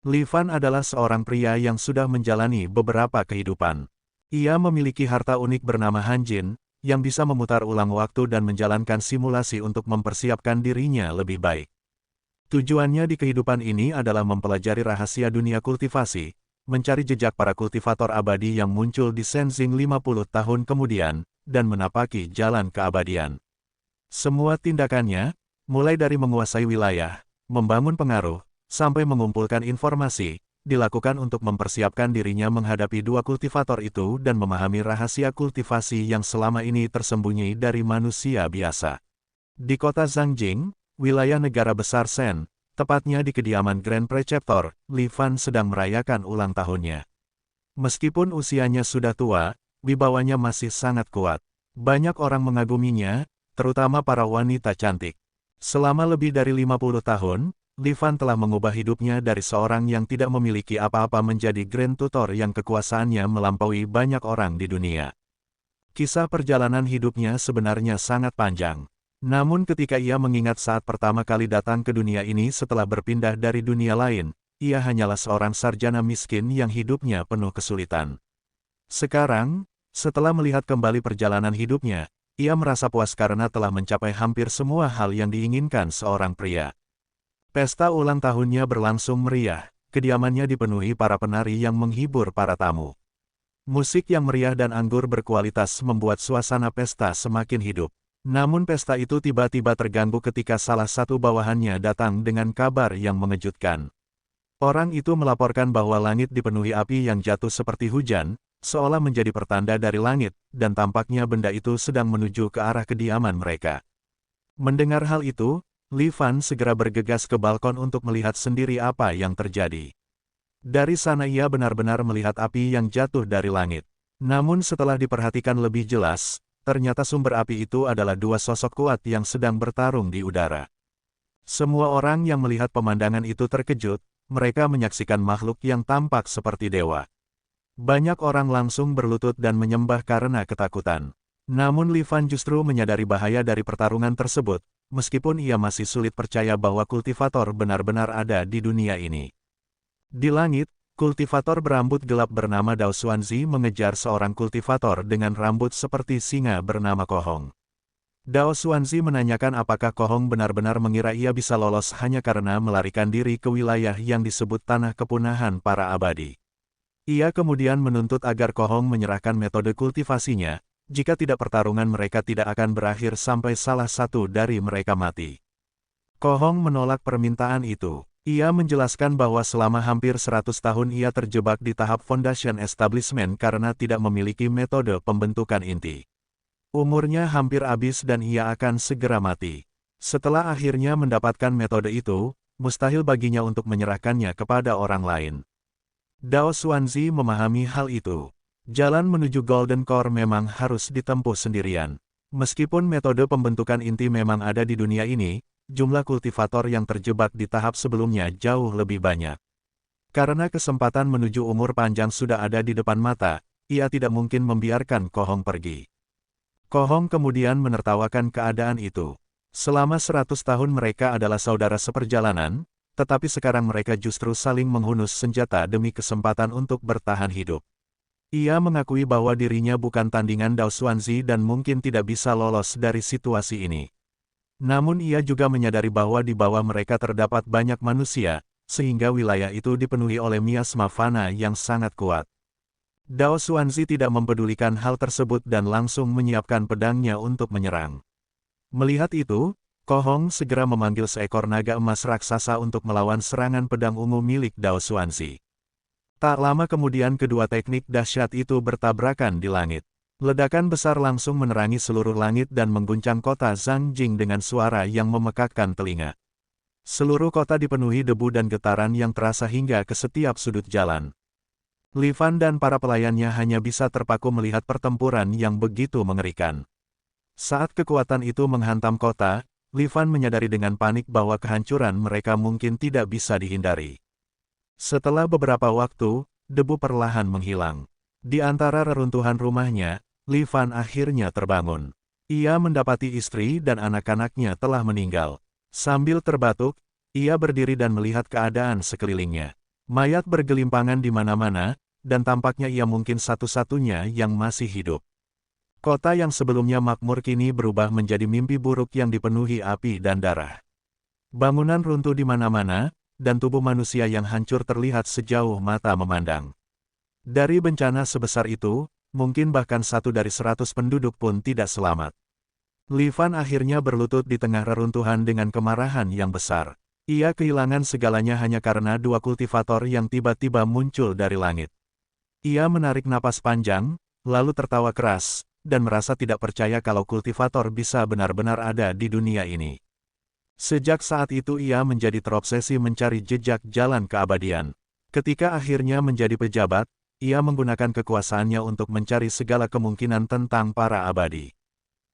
Li Fan adalah seorang pria yang sudah menjalani beberapa kehidupan. Ia memiliki harta unik bernama Hanjin, yang bisa memutar ulang waktu dan menjalankan simulasi untuk mempersiapkan dirinya lebih baik. Tujuannya di kehidupan ini adalah mempelajari rahasia dunia kultivasi, mencari jejak para kultivator abadi yang muncul di Shenzhen 50 tahun kemudian, dan menapaki jalan keabadian. Semua tindakannya, mulai dari menguasai wilayah, membangun pengaruh, sampai mengumpulkan informasi, dilakukan untuk mempersiapkan dirinya menghadapi dua kultivator itu dan memahami rahasia kultivasi yang selama ini tersembunyi dari manusia biasa. Di kota Zangjing, wilayah negara besar Shen, tepatnya di kediaman Grand Preceptor, Li Fan sedang merayakan ulang tahunnya. Meskipun usianya sudah tua, wibawanya masih sangat kuat. Banyak orang mengaguminya, terutama para wanita cantik. Selama lebih dari 50 tahun, Li Fan telah mengubah hidupnya dari seorang yang tidak memiliki apa-apa menjadi Grand Tutor yang kekuasaannya melampaui banyak orang di dunia. Kisah perjalanan hidupnya sebenarnya sangat panjang. Namun ketika ia mengingat saat pertama kali datang ke dunia ini setelah berpindah dari dunia lain, ia hanyalah seorang sarjana miskin yang hidupnya penuh kesulitan. Sekarang, setelah melihat kembali perjalanan hidupnya, ia merasa puas karena telah mencapai hampir semua hal yang diinginkan seorang pria. Pesta ulang tahunnya berlangsung meriah, kediamannya dipenuhi para penari yang menghibur para tamu. Musik yang meriah dan anggur berkualitas membuat suasana pesta semakin hidup. Namun pesta itu tiba-tiba terganggu ketika salah satu bawahannya datang dengan kabar yang mengejutkan. Orang itu melaporkan bahwa langit dipenuhi api yang jatuh seperti hujan, seolah menjadi pertanda dari langit, dan tampaknya benda itu sedang menuju ke arah kediaman mereka. Mendengar hal itu, Li Fan segera bergegas ke balkon untuk melihat sendiri apa yang terjadi. Dari sana ia benar-benar melihat api yang jatuh dari langit. Namun setelah diperhatikan lebih jelas, ternyata sumber api itu adalah dua sosok kuat yang sedang bertarung di udara. Semua orang yang melihat pemandangan itu terkejut, mereka menyaksikan makhluk yang tampak seperti dewa. Banyak orang langsung berlutut dan menyembah karena ketakutan. Namun Li Fan justru menyadari bahaya dari pertarungan tersebut, meskipun ia masih sulit percaya bahwa kultivator benar-benar ada di dunia ini. Di langit, kultivator berambut gelap bernama Dao Xuanzi mengejar seorang kultivator dengan rambut seperti singa bernama Kohong. Dao Xuanzi menanyakan apakah Kohong benar-benar mengira ia bisa lolos hanya karena melarikan diri ke wilayah yang disebut Tanah Kepunahan Para Abadi. Ia kemudian menuntut agar Kohong menyerahkan metode kultivasinya, jika tidak pertarungan mereka tidak akan berakhir sampai salah satu dari mereka mati. Kohong menolak permintaan itu. Ia menjelaskan bahwa selama hampir 100 tahun ia terjebak di tahap Foundation Establishment karena tidak memiliki metode pembentukan inti. Umurnya hampir habis dan ia akan segera mati. Setelah akhirnya mendapatkan metode itu, mustahil baginya untuk menyerahkannya kepada orang lain. Dao Xuanzi memahami hal itu. Jalan menuju Golden Core memang harus ditempuh sendirian. Meskipun metode pembentukan inti memang ada di dunia ini, jumlah kultivator yang terjebak di tahap sebelumnya jauh lebih banyak. Karena kesempatan menuju umur panjang sudah ada di depan mata, ia tidak mungkin membiarkan Kohong pergi. Kohong kemudian menertawakan keadaan itu. Selama 100 tahun mereka adalah saudara seperjalanan, tetapi sekarang mereka justru saling menghunus senjata demi kesempatan untuk bertahan hidup. Ia mengakui bahwa dirinya bukan tandingan Dao Xuanzi dan mungkin tidak bisa lolos dari situasi ini. Namun ia juga menyadari bahwa di bawah mereka terdapat banyak manusia, sehingga wilayah itu dipenuhi oleh miasma fana yang sangat kuat. Dao Xuanzi tidak mempedulikan hal tersebut dan langsung menyiapkan pedangnya untuk menyerang. Melihat itu, Kohong segera memanggil seekor naga emas raksasa untuk melawan serangan pedang ungu milik Dao Xuanzi. Tak lama kemudian kedua teknik dahsyat itu bertabrakan di langit. Ledakan besar langsung menerangi seluruh langit dan mengguncang kota Zangjing dengan suara yang memekakkan telinga. Seluruh kota dipenuhi debu dan getaran yang terasa hingga ke setiap sudut jalan. Li Fan dan para pelayannya hanya bisa terpaku melihat pertempuran yang begitu mengerikan. Saat kekuatan itu menghantam kota, Li Fan menyadari dengan panik bahwa kehancuran mereka mungkin tidak bisa dihindari. Setelah beberapa waktu, debu perlahan menghilang. Di antara reruntuhan rumahnya, Li Fan akhirnya terbangun. Ia mendapati istri dan anak-anaknya telah meninggal. Sambil terbatuk, ia berdiri dan melihat keadaan sekelilingnya. Mayat bergelimpangan di mana-mana, dan tampaknya ia mungkin satu-satunya yang masih hidup. Kota yang sebelumnya makmur kini berubah menjadi mimpi buruk yang dipenuhi api dan darah. Bangunan runtuh di mana-mana, dan tubuh manusia yang hancur terlihat sejauh mata memandang. Dari bencana sebesar itu, mungkin bahkan 1 dari 100 penduduk pun tidak selamat. Li Fan akhirnya berlutut di tengah reruntuhan dengan kemarahan yang besar. Ia kehilangan segalanya hanya karena 2 kultivator yang tiba-tiba muncul dari langit. Ia menarik napas panjang, lalu tertawa keras, dan merasa tidak percaya kalau kultivator bisa benar-benar ada di dunia ini. Sejak saat itu ia menjadi terobsesi mencari jejak jalan keabadian. Ketika akhirnya menjadi pejabat, ia menggunakan kekuasaannya untuk mencari segala kemungkinan tentang para abadi.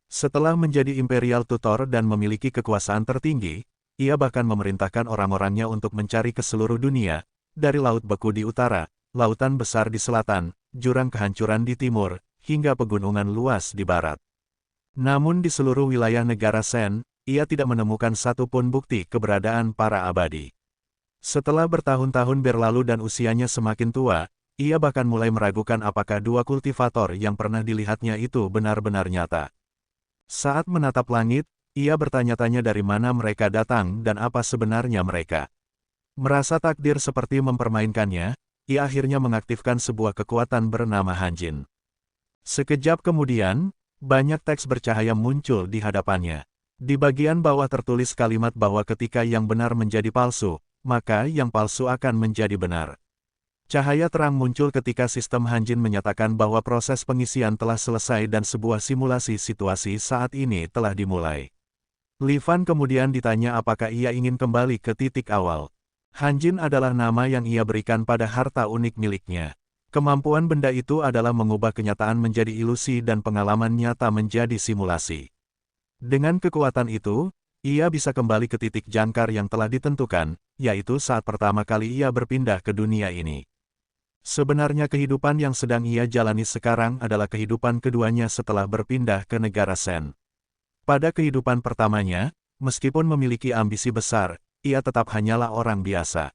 Setelah menjadi imperial tutor dan memiliki kekuasaan tertinggi, ia bahkan memerintahkan orang-orangnya untuk mencari ke seluruh dunia, dari Laut Beku di utara, lautan besar di selatan, jurang kehancuran di timur, hingga pegunungan luas di barat. Namun di seluruh wilayah negara Sen, ia tidak menemukan satupun bukti keberadaan para abadi. Setelah bertahun-tahun berlalu dan usianya semakin tua, ia bahkan mulai meragukan apakah 2 kultivator yang pernah dilihatnya itu benar-benar nyata. Saat menatap langit, ia bertanya-tanya dari mana mereka datang dan apa sebenarnya mereka. Merasa takdir seperti mempermainkannya, ia akhirnya mengaktifkan sebuah kekuatan bernama Hanjin. Sekejap kemudian, banyak teks bercahaya muncul di hadapannya. Di bagian bawah tertulis kalimat bahwa ketika yang benar menjadi palsu, maka yang palsu akan menjadi benar. Cahaya terang muncul ketika sistem Hanjin menyatakan bahwa proses pengisian telah selesai dan sebuah simulasi situasi saat ini telah dimulai. Li Fan kemudian ditanya apakah ia ingin kembali ke titik awal. Hanjin adalah nama yang ia berikan pada harta unik miliknya. Kemampuan benda itu adalah mengubah kenyataan menjadi ilusi dan pengalaman nyata menjadi simulasi. Dengan kekuatan itu, ia bisa kembali ke titik jangkar yang telah ditentukan, yaitu saat pertama kali ia berpindah ke dunia ini. Sebenarnya kehidupan yang sedang ia jalani sekarang adalah kehidupan keduanya setelah berpindah ke negara Sen. Pada kehidupan pertamanya, meskipun memiliki ambisi besar, ia tetap hanyalah orang biasa.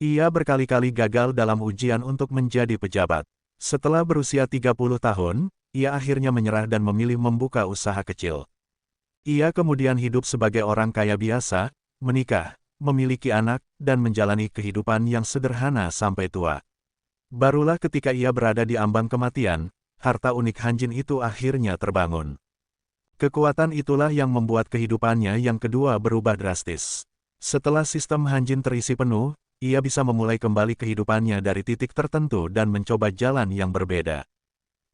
Ia berkali-kali gagal dalam ujian untuk menjadi pejabat. Setelah berusia 30 tahun, ia akhirnya menyerah dan memilih membuka usaha kecil. Ia kemudian hidup sebagai orang kaya biasa, menikah, memiliki anak, dan menjalani kehidupan yang sederhana sampai tua. Barulah ketika ia berada di ambang kematian, harta unik Hanjin itu akhirnya terbangun. Kekuatan itulah yang membuat kehidupannya yang kedua berubah drastis. Setelah sistem Hanjin terisi penuh, ia bisa memulai kembali kehidupannya dari titik tertentu dan mencoba jalan yang berbeda.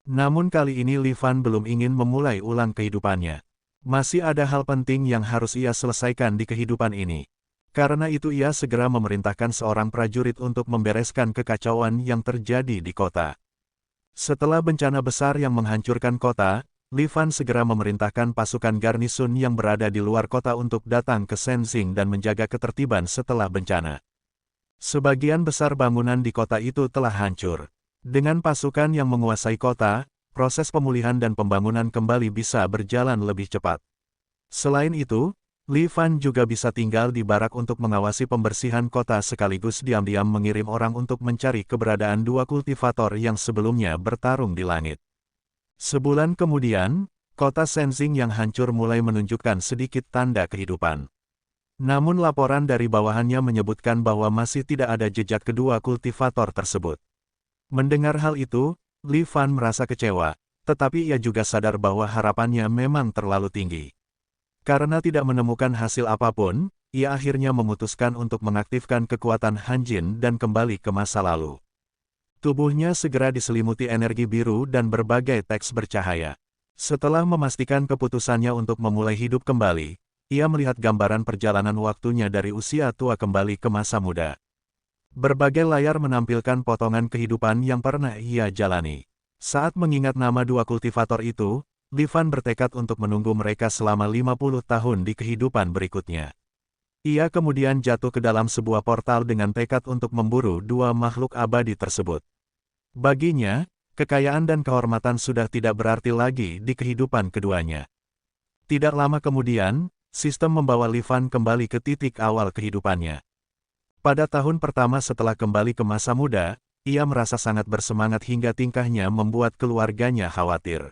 Namun kali ini Li Fan belum ingin memulai ulang kehidupannya. Masih ada hal penting yang harus ia selesaikan di kehidupan ini. Karena itu ia segera memerintahkan seorang prajurit untuk membereskan kekacauan yang terjadi di kota. Setelah bencana besar yang menghancurkan kota, Li Fan segera memerintahkan pasukan garnisun yang berada di luar kota untuk datang ke Senzing dan menjaga ketertiban setelah bencana. Sebagian besar bangunan di kota itu telah hancur. Dengan pasukan yang menguasai kota, proses pemulihan dan pembangunan kembali bisa berjalan lebih cepat. Selain itu, Li Fan juga bisa tinggal di barak untuk mengawasi pembersihan kota sekaligus diam-diam mengirim orang untuk mencari keberadaan 2 kultivator yang sebelumnya bertarung di langit. Sebulan kemudian, kota Senzing yang hancur mulai menunjukkan sedikit tanda kehidupan. Namun laporan dari bawahannya menyebutkan bahwa masih tidak ada jejak kedua kultivator tersebut. Mendengar hal itu, Li Fan merasa kecewa, tetapi ia juga sadar bahwa harapannya memang terlalu tinggi. Karena tidak menemukan hasil apapun, ia akhirnya memutuskan untuk mengaktifkan kekuatan Hanjin dan kembali ke masa lalu. Tubuhnya segera diselimuti energi biru dan berbagai teks bercahaya. Setelah memastikan keputusannya untuk memulai hidup kembali, ia melihat gambaran perjalanan waktunya dari usia tua kembali ke masa muda. Berbagai layar menampilkan potongan kehidupan yang pernah ia jalani. Saat mengingat nama 2 kultivator itu, Li Fan bertekad untuk menunggu mereka selama 50 tahun di kehidupan berikutnya. Ia kemudian jatuh ke dalam sebuah portal dengan tekad untuk memburu 2 makhluk abadi tersebut. Baginya, kekayaan dan kehormatan sudah tidak berarti lagi di kehidupan keduanya. Tidak lama kemudian, sistem membawa Li Fan kembali ke titik awal kehidupannya. Pada tahun pertama setelah kembali ke masa muda, ia merasa sangat bersemangat hingga tingkahnya membuat keluarganya khawatir.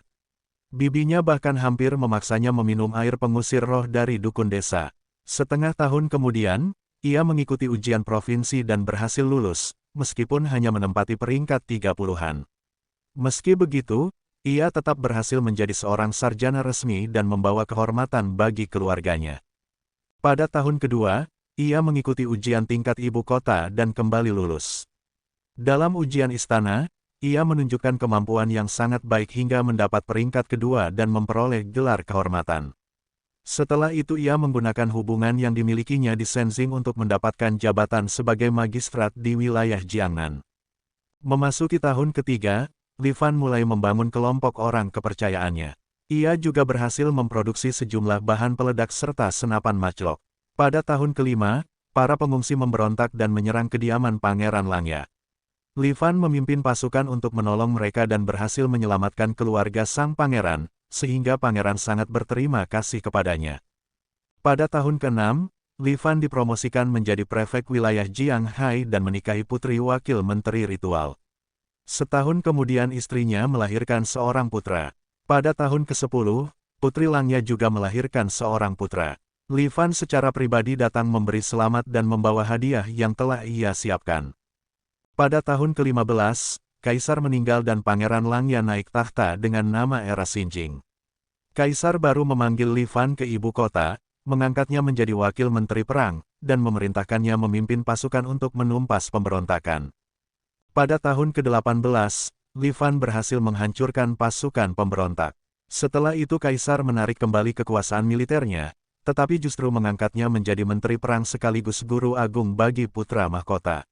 Bibinya bahkan hampir memaksanya meminum air pengusir roh dari dukun desa. Setengah tahun kemudian, ia mengikuti ujian provinsi dan berhasil lulus, meskipun hanya menempati peringkat 30-an. Meski begitu, ia tetap berhasil menjadi seorang sarjana resmi dan membawa kehormatan bagi keluarganya. Pada tahun kedua, ia mengikuti ujian tingkat ibu kota dan kembali lulus. Dalam ujian istana, ia menunjukkan kemampuan yang sangat baik hingga mendapat peringkat kedua dan memperoleh gelar kehormatan. Setelah itu ia menggunakan hubungan yang dimilikinya di Shenzhen untuk mendapatkan jabatan sebagai magistrat di wilayah Jiangnan. Memasuki tahun ketiga, Li Fan mulai membangun kelompok orang kepercayaannya. Ia juga berhasil memproduksi sejumlah bahan peledak serta senapan matchlock. Pada tahun kelima, para pengungsi memberontak dan menyerang kediaman Pangeran Langya. Li Fan memimpin pasukan untuk menolong mereka dan berhasil menyelamatkan keluarga sang pangeran, sehingga pangeran sangat berterima kasih kepadanya. Pada tahun ke-6, Li Fan dipromosikan menjadi prefek wilayah Jianghai dan menikahi putri wakil menteri ritual. Setahun kemudian istrinya melahirkan seorang putra. Pada tahun ke-10, Putri Langya juga melahirkan seorang putra. Li Fan secara pribadi datang memberi selamat dan membawa hadiah yang telah ia siapkan. Pada tahun ke-15, Kaisar meninggal dan Pangeran Langya naik tahta dengan nama Era Xinjing. Kaisar baru memanggil Li Fan ke ibu kota, mengangkatnya menjadi wakil menteri perang, dan memerintahkannya memimpin pasukan untuk menumpas pemberontakan. Pada tahun ke-18, Li Fan berhasil menghancurkan pasukan pemberontak. Setelah itu Kaisar menarik kembali kekuasaan militernya, tetapi justru mengangkatnya menjadi menteri perang sekaligus guru agung bagi putra mahkota.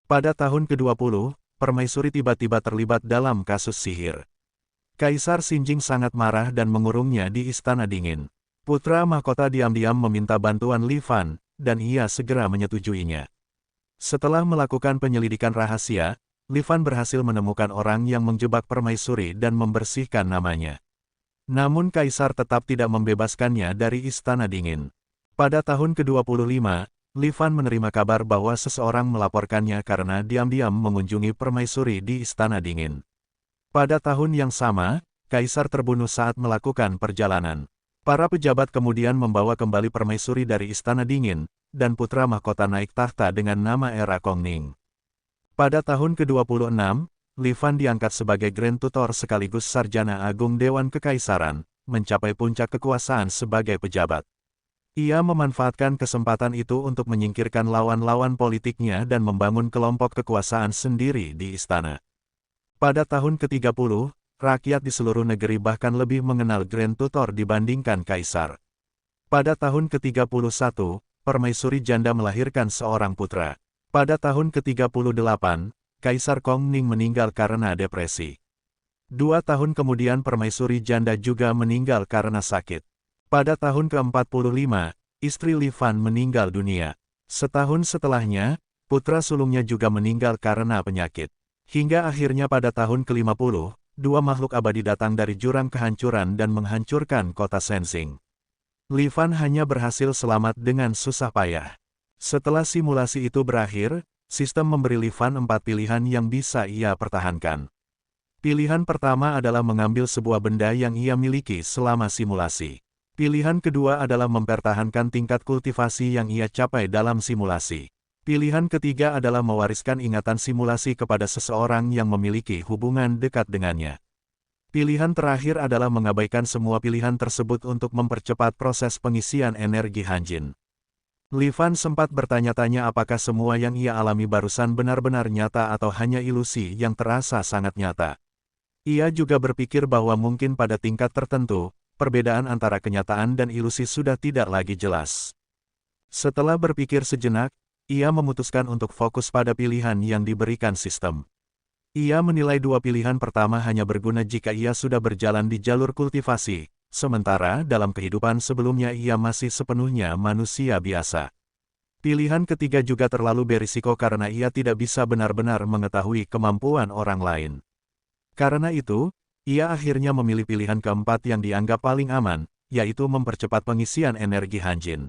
Pada tahun ke-20, Permaisuri tiba-tiba terlibat dalam kasus sihir. Kaisar Xinjing sangat marah dan mengurungnya di Istana Dingin. Putra mahkota diam-diam meminta bantuan Li Fan, dan ia segera menyetujuinya. Setelah melakukan penyelidikan rahasia, Li Fan berhasil menemukan orang yang menjebak Permaisuri dan membersihkan namanya. Namun Kaisar tetap tidak membebaskannya dari Istana Dingin. Pada tahun ke-25, Li Fan menerima kabar bahwa seseorang melaporkannya karena diam-diam mengunjungi Permaisuri di Istana Dingin. Pada tahun yang sama, Kaisar terbunuh saat melakukan perjalanan. Para pejabat kemudian membawa kembali Permaisuri dari Istana Dingin, dan putra mahkota naik tahta dengan nama Era Kongning. Pada tahun ke-26, Li Fan diangkat sebagai Grand Tutor sekaligus Sarjana Agung Dewan Kekaisaran, mencapai puncak kekuasaan sebagai pejabat. Ia memanfaatkan kesempatan itu untuk menyingkirkan lawan-lawan politiknya dan membangun kelompok kekuasaan sendiri di istana. Pada tahun ke-30, rakyat di seluruh negeri bahkan lebih mengenal Grand Tutor dibandingkan Kaisar. Pada tahun ke-31, Permaisuri janda melahirkan seorang putra. Pada tahun ke-38, Kaisar Kongning meninggal karena depresi. 2 tahun kemudian Permaisuri janda juga meninggal karena sakit. Pada tahun ke-45, istri Li Fan meninggal dunia. Setahun setelahnya, putra sulungnya juga meninggal karena penyakit. Hingga akhirnya pada tahun ke-50, 2 makhluk abadi datang dari jurang kehancuran dan menghancurkan kota Shenzhen. Li Fan hanya berhasil selamat dengan susah payah. Setelah simulasi itu berakhir, sistem memberi Li Fan 4 pilihan yang bisa ia pertahankan. Pilihan pertama adalah mengambil sebuah benda yang ia miliki selama simulasi. Pilihan kedua adalah mempertahankan tingkat kultivasi yang ia capai dalam simulasi. Pilihan ketiga adalah mewariskan ingatan simulasi kepada seseorang yang memiliki hubungan dekat dengannya. Pilihan terakhir adalah mengabaikan semua pilihan tersebut untuk mempercepat proses pengisian energi Hanjin. Li Fan sempat bertanya-tanya apakah semua yang ia alami barusan benar-benar nyata atau hanya ilusi yang terasa sangat nyata. Ia juga berpikir bahwa mungkin pada tingkat tertentu, perbedaan antara kenyataan dan ilusi sudah tidak lagi jelas. Setelah berpikir sejenak, ia memutuskan untuk fokus pada pilihan yang diberikan sistem. Ia menilai 2 pilihan pertama hanya berguna jika ia sudah berjalan di jalur kultivasi, sementara dalam kehidupan sebelumnya ia masih sepenuhnya manusia biasa. Pilihan ketiga juga terlalu berisiko karena ia tidak bisa benar-benar mengetahui kemampuan orang lain. Karena itu, ia akhirnya memilih pilihan keempat yang dianggap paling aman, yaitu mempercepat pengisian energi Hanjin.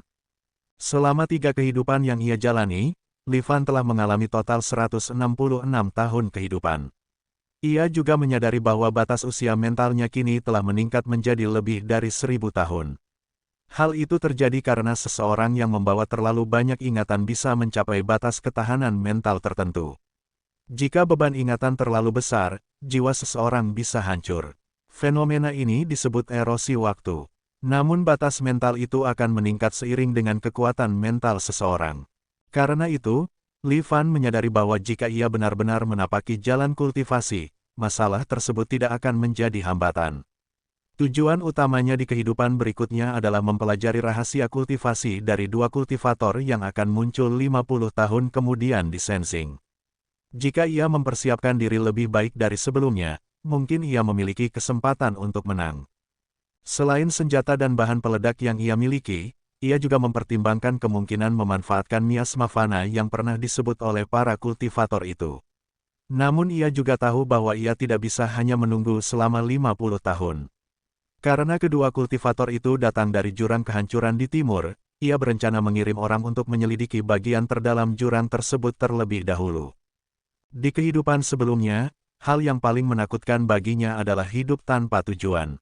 Selama 3 kehidupan yang ia jalani, Li Fan telah mengalami total 166 tahun kehidupan. Ia juga menyadari bahwa batas usia mentalnya kini telah meningkat menjadi lebih dari 1000 tahun. Hal itu terjadi karena seseorang yang membawa terlalu banyak ingatan bisa mencapai batas ketahanan mental tertentu. Jika beban ingatan terlalu besar, jiwa seseorang bisa hancur. Fenomena ini disebut erosi waktu. Namun batas mental itu akan meningkat seiring dengan kekuatan mental seseorang. Karena itu, Li Fan menyadari bahwa jika ia benar-benar menapaki jalan kultivasi, masalah tersebut tidak akan menjadi hambatan. Tujuan utamanya di kehidupan berikutnya adalah mempelajari rahasia kultivasi dari dua kultivator yang akan muncul 50 tahun kemudian di Sensing. Jika ia mempersiapkan diri lebih baik dari sebelumnya, mungkin ia memiliki kesempatan untuk menang. Selain senjata dan bahan peledak yang ia miliki, ia juga mempertimbangkan kemungkinan memanfaatkan miasma fana yang pernah disebut oleh para kultivator itu. Namun ia juga tahu bahwa ia tidak bisa hanya menunggu selama 50 tahun. Karena kedua kultivator itu datang dari jurang kehancuran di timur, ia berencana mengirim orang untuk menyelidiki bagian terdalam jurang tersebut terlebih dahulu. Di kehidupan sebelumnya, hal yang paling menakutkan baginya adalah hidup tanpa tujuan.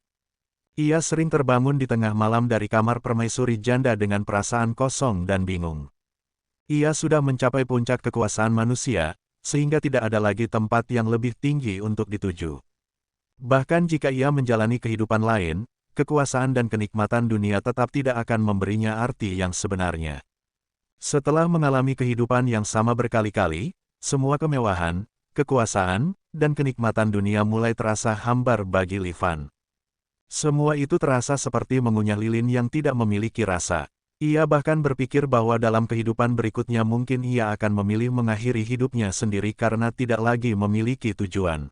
Ia sering terbangun di tengah malam dari kamar permaisuri janda dengan perasaan kosong dan bingung. Ia sudah mencapai puncak kekuasaan manusia, sehingga tidak ada lagi tempat yang lebih tinggi untuk dituju. Bahkan jika ia menjalani kehidupan lain, kekuasaan dan kenikmatan dunia tetap tidak akan memberinya arti yang sebenarnya. Setelah mengalami kehidupan yang sama berkali-kali, semua kemewahan, kekuasaan, dan kenikmatan dunia mulai terasa hambar bagi Li Fan. Semua itu terasa seperti mengunyah lilin yang tidak memiliki rasa. Ia bahkan berpikir bahwa dalam kehidupan berikutnya mungkin ia akan memilih mengakhiri hidupnya sendiri karena tidak lagi memiliki tujuan.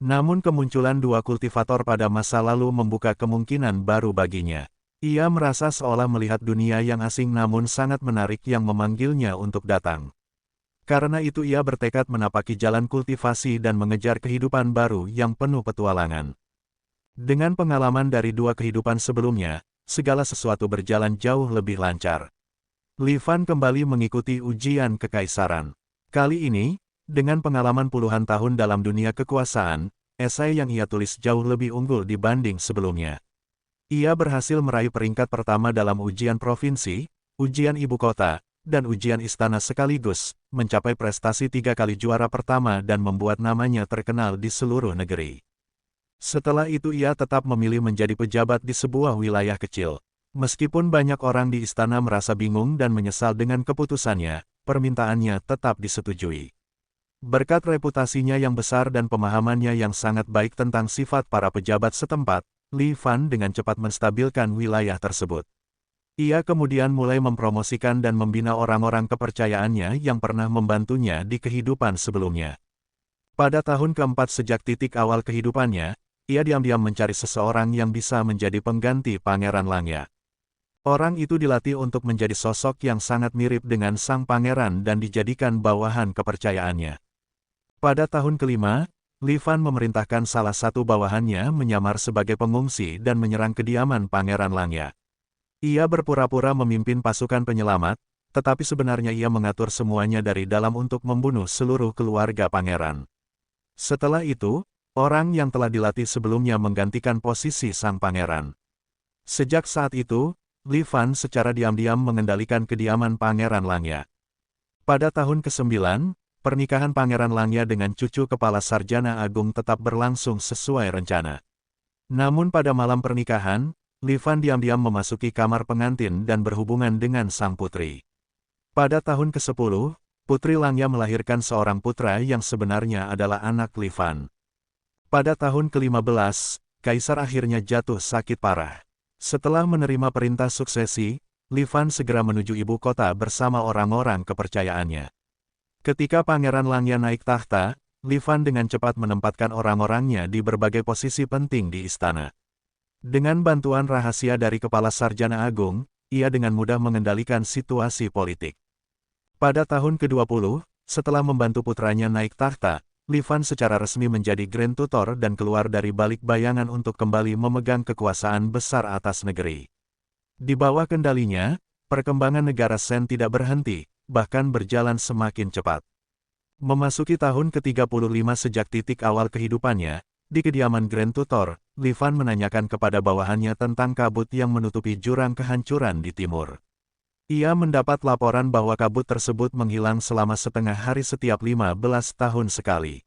Namun kemunculan dua kultivator pada masa lalu membuka kemungkinan baru baginya. Ia merasa seolah melihat dunia yang asing namun sangat menarik yang memanggilnya untuk datang. Karena itu ia bertekad menapaki jalan kultivasi dan mengejar kehidupan baru yang penuh petualangan. Dengan pengalaman dari dua kehidupan sebelumnya, segala sesuatu berjalan jauh lebih lancar. Li Fan kembali mengikuti ujian kekaisaran. Kali ini, dengan pengalaman puluhan tahun dalam dunia kekuasaan, esai yang ia tulis jauh lebih unggul dibanding sebelumnya. Ia berhasil meraih peringkat pertama dalam ujian provinsi, ujian ibu kota, dan ujian istana sekaligus, mencapai prestasi 3 kali juara pertama dan membuat namanya terkenal di seluruh negeri. Setelah itu ia tetap memilih menjadi pejabat di sebuah wilayah kecil. Meskipun banyak orang di istana merasa bingung dan menyesal dengan keputusannya, permintaannya tetap disetujui. Berkat reputasinya yang besar dan pemahamannya yang sangat baik tentang sifat para pejabat setempat, Li Fan dengan cepat menstabilkan wilayah tersebut. Ia kemudian mulai mempromosikan dan membina orang-orang kepercayaannya yang pernah membantunya di kehidupan sebelumnya. Pada tahun keempat sejak titik awal kehidupannya, ia diam-diam mencari seseorang yang bisa menjadi pengganti Pangeran Langya. Orang itu dilatih untuk menjadi sosok yang sangat mirip dengan sang pangeran dan dijadikan bawahan kepercayaannya. Pada tahun kelima, Li Fan memerintahkan salah satu bawahannya menyamar sebagai pengungsi dan menyerang kediaman Pangeran Langya. Ia berpura-pura memimpin pasukan penyelamat, tetapi sebenarnya ia mengatur semuanya dari dalam untuk membunuh seluruh keluarga pangeran. Setelah itu, orang yang telah dilatih sebelumnya menggantikan posisi sang pangeran. Sejak saat itu, Li Fan secara diam-diam mengendalikan kediaman Pangeran Langya. Pada tahun ke-9, pernikahan Pangeran Langya dengan cucu kepala sarjana agung tetap berlangsung sesuai rencana. Namun pada malam pernikahan, Li Fan diam-diam memasuki kamar pengantin dan berhubungan dengan sang putri. Pada tahun ke-10, Putri Langya melahirkan seorang putra yang sebenarnya adalah anak Li Fan. Pada tahun ke-15, Kaisar akhirnya jatuh sakit parah. Setelah menerima perintah suksesi, Li Fan segera menuju ibu kota bersama orang-orang kepercayaannya. Ketika Pangeran Langya naik tahta, Li Fan dengan cepat menempatkan orang-orangnya di berbagai posisi penting di istana. Dengan bantuan rahasia dari Kepala Sarjana Agung, ia dengan mudah mengendalikan situasi politik. Pada tahun ke-20, setelah membantu putranya naik tahta, Li Fan secara resmi menjadi Grand Tutor dan keluar dari balik bayangan untuk kembali memegang kekuasaan besar atas negeri. Di bawah kendalinya, perkembangan negara Shen tidak berhenti, bahkan berjalan semakin cepat. Memasuki tahun ke-35 sejak titik awal kehidupannya, di kediaman Grand Tutor, Li Fan menanyakan kepada bawahannya tentang kabut yang menutupi jurang kehancuran di timur. Ia mendapat laporan bahwa kabut tersebut menghilang selama setengah hari setiap 15 tahun sekali.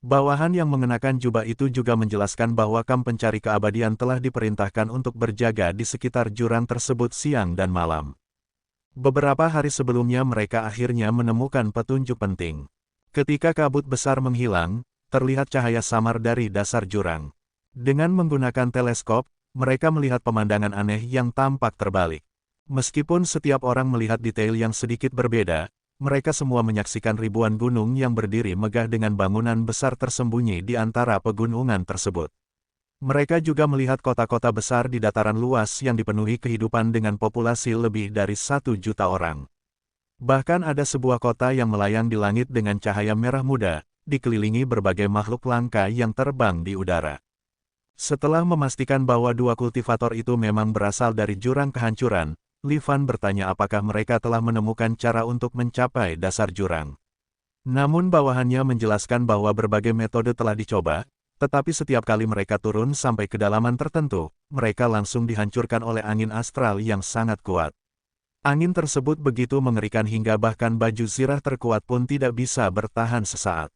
Bawahan yang mengenakan jubah itu juga menjelaskan bahwa kam pencari keabadian telah diperintahkan untuk berjaga di sekitar jurang tersebut siang dan malam. Beberapa hari sebelumnya mereka akhirnya menemukan petunjuk penting. Ketika kabut besar menghilang, terlihat cahaya samar dari dasar jurang. Dengan menggunakan teleskop, mereka melihat pemandangan aneh yang tampak terbalik. Meskipun setiap orang melihat detail yang sedikit berbeda, mereka semua menyaksikan ribuan gunung yang berdiri megah dengan bangunan besar tersembunyi di antara pegunungan tersebut. Mereka juga melihat kota-kota besar di dataran luas yang dipenuhi kehidupan dengan populasi lebih dari 1 juta orang. Bahkan ada sebuah kota yang melayang di langit dengan cahaya merah muda, dikelilingi berbagai makhluk langka yang terbang di udara. Setelah memastikan bahwa dua kultivator itu memang berasal dari jurang kehancuran, Li Fan bertanya apakah mereka telah menemukan cara untuk mencapai dasar jurang. Namun bawahannya menjelaskan bahwa berbagai metode telah dicoba, tetapi setiap kali mereka turun sampai kedalaman tertentu, mereka langsung dihancurkan oleh angin astral yang sangat kuat. Angin tersebut begitu mengerikan hingga bahkan baju zirah terkuat pun tidak bisa bertahan sesaat.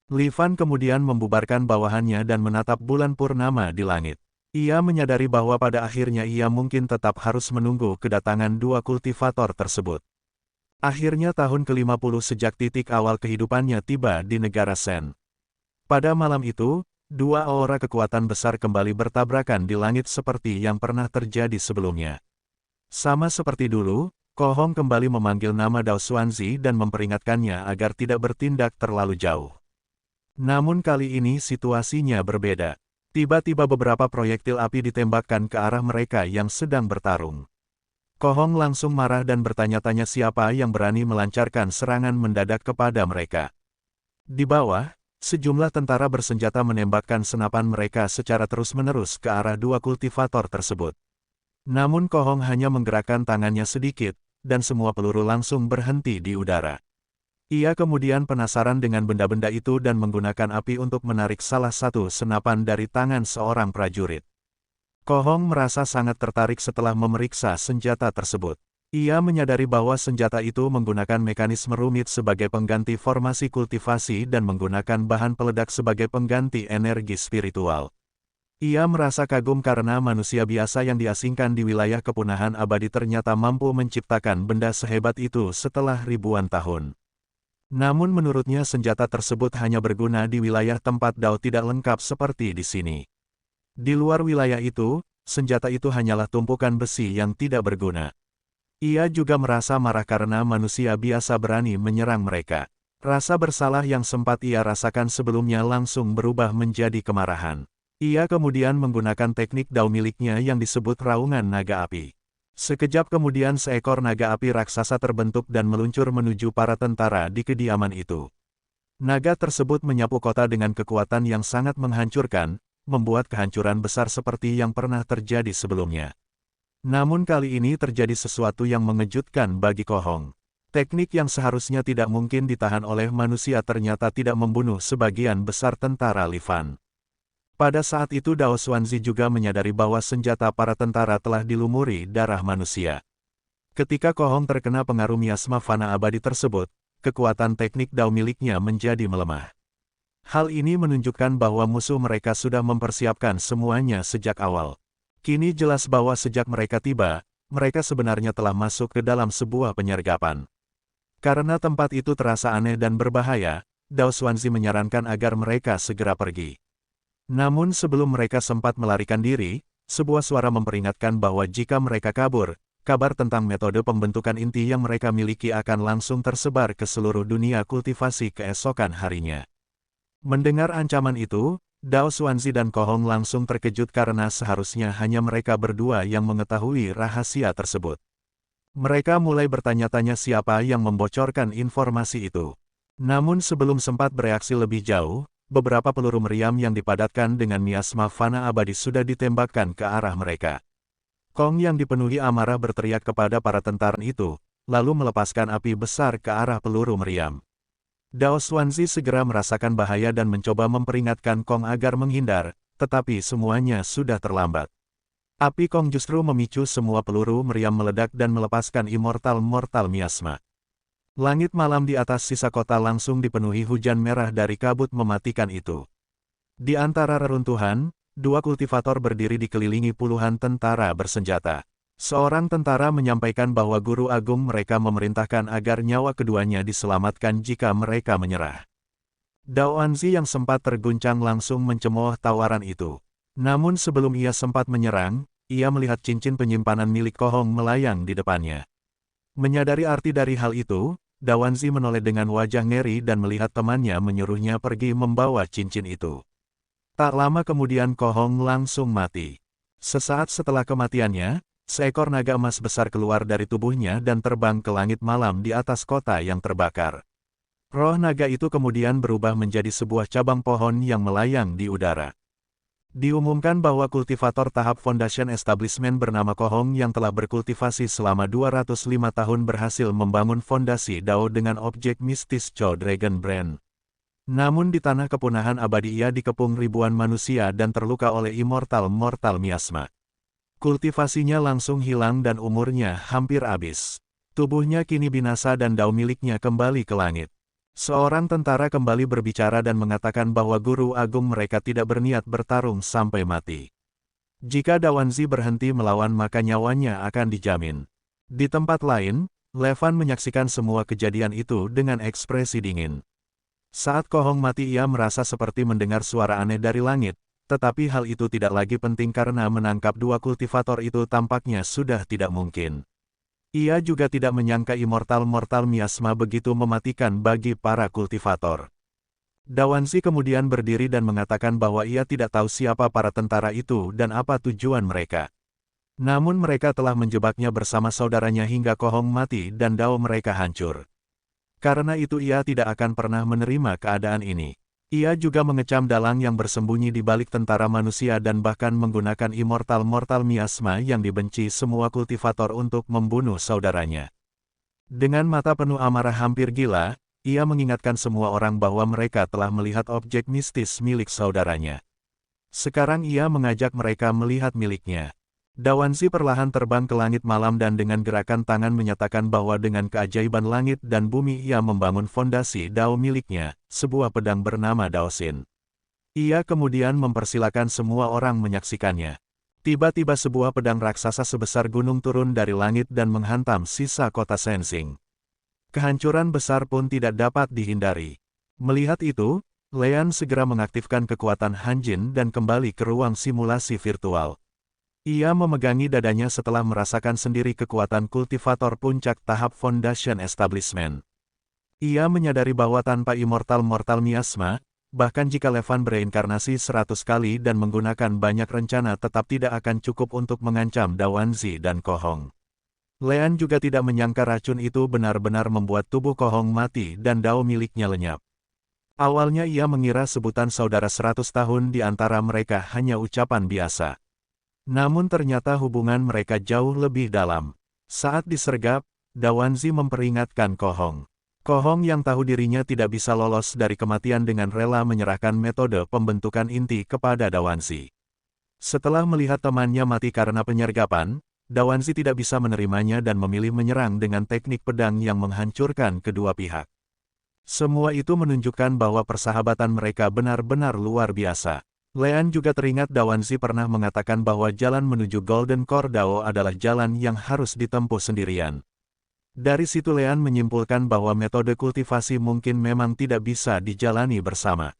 Li Fan kemudian membubarkan bawahannya dan menatap bulan purnama di langit. Ia menyadari bahwa pada akhirnya ia mungkin tetap harus menunggu kedatangan dua kultivator tersebut. Akhirnya tahun ke-50 sejak titik awal kehidupannya tiba di negara Sen. Pada malam itu, dua aura kekuatan besar kembali bertabrakan di langit seperti yang pernah terjadi sebelumnya. Sama seperti dulu, Ko Hong kembali memanggil nama Dao Xuanzi dan memperingatkannya agar tidak bertindak terlalu jauh. Namun kali ini situasinya berbeda. Tiba-tiba beberapa proyektil api ditembakkan ke arah mereka yang sedang bertarung. Ko Hong langsung marah dan bertanya-tanya siapa yang berani melancarkan serangan mendadak kepada mereka. Di bawah, sejumlah tentara bersenjata menembakkan senapan mereka secara terus-menerus ke arah dua kultivator tersebut. Namun Ko Hong hanya menggerakkan tangannya sedikit, dan semua peluru langsung berhenti di udara. Ia kemudian penasaran dengan benda-benda itu dan menggunakan api untuk menarik salah satu senapan dari tangan seorang prajurit. Ko Hong merasa sangat tertarik setelah memeriksa senjata tersebut. Ia menyadari bahwa senjata itu menggunakan mekanisme rumit sebagai pengganti formasi kultivasi dan menggunakan bahan peledak sebagai pengganti energi spiritual. Ia merasa kagum karena manusia biasa yang diasingkan di wilayah kepunahan abadi ternyata mampu menciptakan benda sehebat itu setelah ribuan tahun. Namun menurutnya senjata tersebut hanya berguna di wilayah tempat Dao tidak lengkap seperti di sini. Di luar wilayah itu, senjata itu hanyalah tumpukan besi yang tidak berguna. Ia juga merasa marah karena manusia biasa berani menyerang mereka. Rasa bersalah yang sempat ia rasakan sebelumnya langsung berubah menjadi kemarahan. Ia kemudian menggunakan teknik Dao miliknya yang disebut raungan naga api. Sekejap kemudian seekor naga api raksasa terbentuk dan meluncur menuju para tentara di kediaman itu. Naga tersebut menyapu kota dengan kekuatan yang sangat menghancurkan, membuat kehancuran besar seperti yang pernah terjadi sebelumnya. Namun kali ini terjadi sesuatu yang mengejutkan bagi Ko Hong. Teknik yang seharusnya tidak mungkin ditahan oleh manusia ternyata tidak membunuh sebagian besar tentara Li Fan. Pada saat itu Dao Xuanzi juga menyadari bahwa senjata para tentara telah dilumuri darah manusia. Ketika Ko Hong terkena pengaruh miasma fana abadi tersebut, kekuatan teknik Dao miliknya menjadi melemah. Hal ini menunjukkan bahwa musuh mereka sudah mempersiapkan semuanya sejak awal. Kini jelas bahwa sejak mereka tiba, mereka sebenarnya telah masuk ke dalam sebuah penyergapan. Karena tempat itu terasa aneh dan berbahaya, Dao Xuanzi menyarankan agar mereka segera pergi. Namun sebelum mereka sempat melarikan diri, sebuah suara memperingatkan bahwa jika mereka kabur, kabar tentang metode pembentukan inti yang mereka miliki akan langsung tersebar ke seluruh dunia kultivasi keesokan harinya. Mendengar ancaman itu, Dao Xuanzi dan Ko Hong langsung terkejut karena seharusnya hanya mereka berdua yang mengetahui rahasia tersebut. Mereka mulai bertanya-tanya siapa yang membocorkan informasi itu. Namun sebelum sempat bereaksi lebih jauh, beberapa peluru meriam yang dipadatkan dengan miasma fana abadi sudah ditembakkan ke arah mereka. Kong yang dipenuhi amarah berteriak kepada para tentara itu, lalu melepaskan api besar ke arah peluru meriam. Dao Xuanzi segera merasakan bahaya dan mencoba memperingatkan Kong agar menghindar, tetapi semuanya sudah terlambat. Api Kong justru memicu semua peluru meriam meledak dan melepaskan mortal miasma. Langit malam di atas sisa kota langsung dipenuhi hujan merah dari kabut mematikan itu. Di antara reruntuhan, dua kultivator berdiri dikelilingi puluhan tentara bersenjata. Seorang tentara menyampaikan bahwa guru agung mereka memerintahkan agar nyawa keduanya diselamatkan jika mereka menyerah. Dao Anzi yang sempat terguncang langsung mencemooh tawaran itu. Namun sebelum ia sempat menyerang, ia melihat cincin penyimpanan milik Kohong melayang di depannya. Menyadari arti dari hal itu, Dao Anzi menoleh dengan wajah ngeri dan melihat temannya menyuruhnya pergi membawa cincin itu. Tak lama kemudian Kohong langsung mati. Sesaat setelah kematiannya, seekor naga emas besar keluar dari tubuhnya dan terbang ke langit malam di atas kota yang terbakar. Roh naga itu kemudian berubah menjadi sebuah cabang pohon yang melayang di udara. Diumumkan bahwa kultivator tahap Foundation Establishment bernama Kohong yang telah berkultivasi selama 205 tahun berhasil membangun fondasi Dao dengan objek mistis Chow Dragon Brand. Namun di tanah kepunahan abadi ia dikepung ribuan manusia dan terluka oleh mortal miasma. Kultivasinya langsung hilang dan umurnya hampir habis. Tubuhnya kini binasa dan Dao miliknya kembali ke langit. Seorang tentara kembali berbicara dan mengatakan bahwa guru agung mereka tidak berniat bertarung sampai mati. Jika Dao Anzi berhenti melawan maka nyawanya akan dijamin. Di tempat lain, Levan menyaksikan semua kejadian itu dengan ekspresi dingin. Saat Kohong mati ia merasa seperti mendengar suara aneh dari langit, tetapi hal itu tidak lagi penting karena menangkap dua kultivator itu tampaknya sudah tidak mungkin. Ia juga tidak menyangka mortal miasma begitu mematikan bagi para kultivator. Dao Anzi kemudian berdiri dan mengatakan bahwa ia tidak tahu siapa para tentara itu dan apa tujuan mereka. Namun mereka telah menjebaknya bersama saudaranya hingga Kohong mati dan Dao mereka hancur. Karena itu ia tidak akan pernah menerima keadaan ini. Ia juga mengecam dalang yang bersembunyi di balik tentara manusia dan bahkan menggunakan mortal miasma yang dibenci semua kultivator untuk membunuh saudaranya. Dengan mata penuh amarah hampir gila, ia mengingatkan semua orang bahwa mereka telah melihat objek mistis milik saudaranya. Sekarang ia mengajak mereka melihat miliknya. Dao Anzi perlahan terbang ke langit malam dan dengan gerakan tangan menyatakan bahwa dengan keajaiban langit dan bumi ia membangun fondasi Dao miliknya, sebuah pedang bernama Dao Xin. Ia kemudian mempersilakan semua orang menyaksikannya. Tiba-tiba sebuah pedang raksasa sebesar gunung turun dari langit dan menghantam sisa kota Sensing. Kehancuran besar pun tidak dapat dihindari. Melihat itu, Lean segera mengaktifkan kekuatan Hanjin dan kembali ke ruang simulasi virtual. Ia memegangi dadanya setelah merasakan sendiri kekuatan kultivator puncak tahap Foundation Establishment. Ia menyadari bahwa tanpa mortal miasma, bahkan jika Levan bereinkarnasi 100 kali dan menggunakan banyak rencana tetap tidak akan cukup untuk mengancam Dao Anzi dan Kohong. Lean juga tidak menyangka racun itu benar-benar membuat tubuh Kohong mati dan Dao miliknya lenyap. Awalnya ia mengira sebutan saudara 100 tahun di antara mereka hanya ucapan biasa. Namun ternyata hubungan mereka jauh lebih dalam. Saat disergap, Dao Anzi memperingatkan Kohong. Kohong yang tahu dirinya tidak bisa lolos dari kematian dengan rela menyerahkan metode pembentukan inti kepada Dao Anzi. Setelah melihat temannya mati karena penyergapan, Dao Anzi tidak bisa menerimanya dan memilih menyerang dengan teknik pedang yang menghancurkan kedua pihak. Semua itu menunjukkan bahwa persahabatan mereka benar-benar luar biasa. Lean juga teringat Dao Anzi pernah mengatakan bahwa jalan menuju Golden Core Dao adalah jalan yang harus ditempuh sendirian. Dari situ Lean menyimpulkan bahwa metode kultivasi mungkin memang tidak bisa dijalani bersama.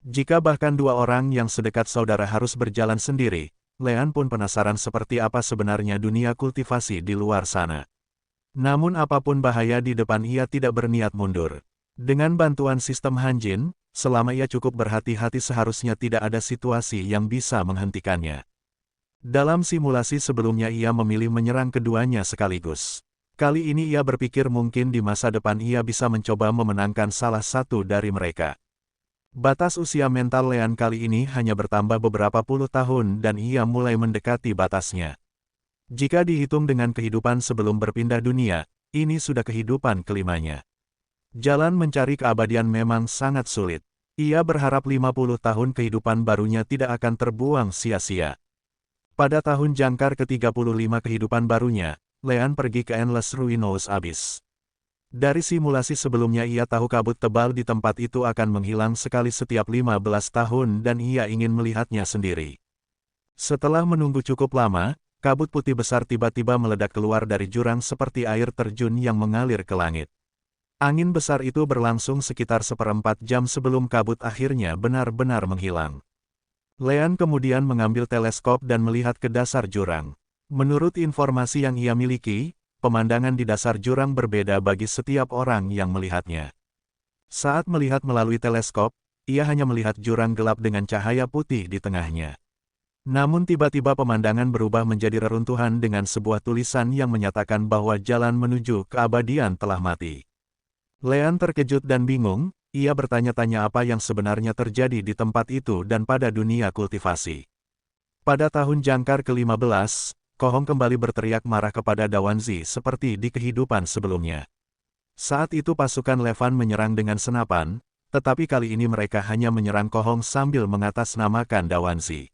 Jika bahkan dua orang yang sedekat saudara harus berjalan sendiri, Lean pun penasaran seperti apa sebenarnya dunia kultivasi di luar sana. Namun apapun bahaya di depan ia tidak berniat mundur. Dengan bantuan sistem Hanjin, selama ia cukup berhati-hati seharusnya tidak ada situasi yang bisa menghentikannya. Dalam simulasi sebelumnya ia memilih menyerang keduanya sekaligus. Kali ini ia berpikir mungkin di masa depan ia bisa mencoba memenangkan salah satu dari mereka. Batas usia mental Lean kali ini hanya bertambah beberapa puluh tahun dan ia mulai mendekati batasnya. Jika dihitung dengan kehidupan sebelum berpindah dunia, Ini sudah kehidupan kelimanya. Jalan mencari keabadian memang sangat sulit. Ia berharap 50 tahun kehidupan barunya tidak akan terbuang sia-sia. Pada tahun jangkar ke-35 kehidupan barunya, Leon pergi ke Endless Ruinous Abyss. Dari simulasi sebelumnya ia tahu kabut tebal di tempat itu akan menghilang sekali setiap 15 tahun dan ia ingin melihatnya sendiri. Setelah menunggu cukup lama, kabut putih besar tiba-tiba meledak keluar dari jurang seperti air terjun yang mengalir ke langit. Angin besar itu berlangsung sekitar 1/4 jam sebelum kabut akhirnya benar-benar menghilang. Leon kemudian mengambil teleskop dan melihat ke dasar jurang. Menurut informasi yang ia miliki, pemandangan di dasar jurang berbeda bagi setiap orang yang melihatnya. Saat melihat melalui teleskop, ia hanya melihat jurang gelap dengan cahaya putih di tengahnya. Namun tiba-tiba pemandangan berubah menjadi reruntuhan dengan sebuah tulisan yang menyatakan bahwa jalan menuju keabadian telah mati. Leon terkejut dan bingung, ia bertanya-tanya apa yang sebenarnya terjadi di tempat itu dan pada dunia kultivasi. Pada tahun jangkar ke-15, Kohong kembali berteriak marah kepada Dawanzi seperti di kehidupan sebelumnya. Saat itu pasukan Levan menyerang dengan senapan, tetapi kali ini mereka hanya menyerang Kohong sambil mengatasnamakan Dawanzi.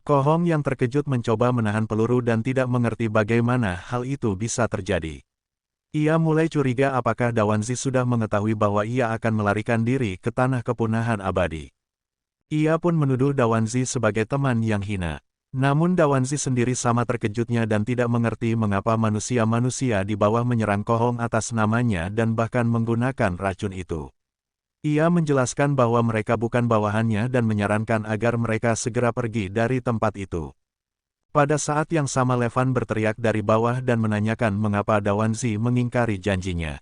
Kohong yang terkejut mencoba menahan peluru dan tidak mengerti bagaimana hal itu bisa terjadi. Ia mulai curiga apakah Dawanzi sudah mengetahui bahwa ia akan melarikan diri ke tanah kepunahan abadi. Ia pun menuduh Dawanzi sebagai teman yang hina. Namun Dawanzi sendiri sama terkejutnya dan tidak mengerti mengapa manusia-manusia di bawah menyerang Kohong atas namanya dan bahkan menggunakan racun itu. Ia menjelaskan bahwa mereka bukan bawahannya dan menyarankan agar mereka segera pergi dari tempat itu. Pada saat yang sama Levan berteriak dari bawah dan menanyakan mengapa Dawanzi mengingkari janjinya.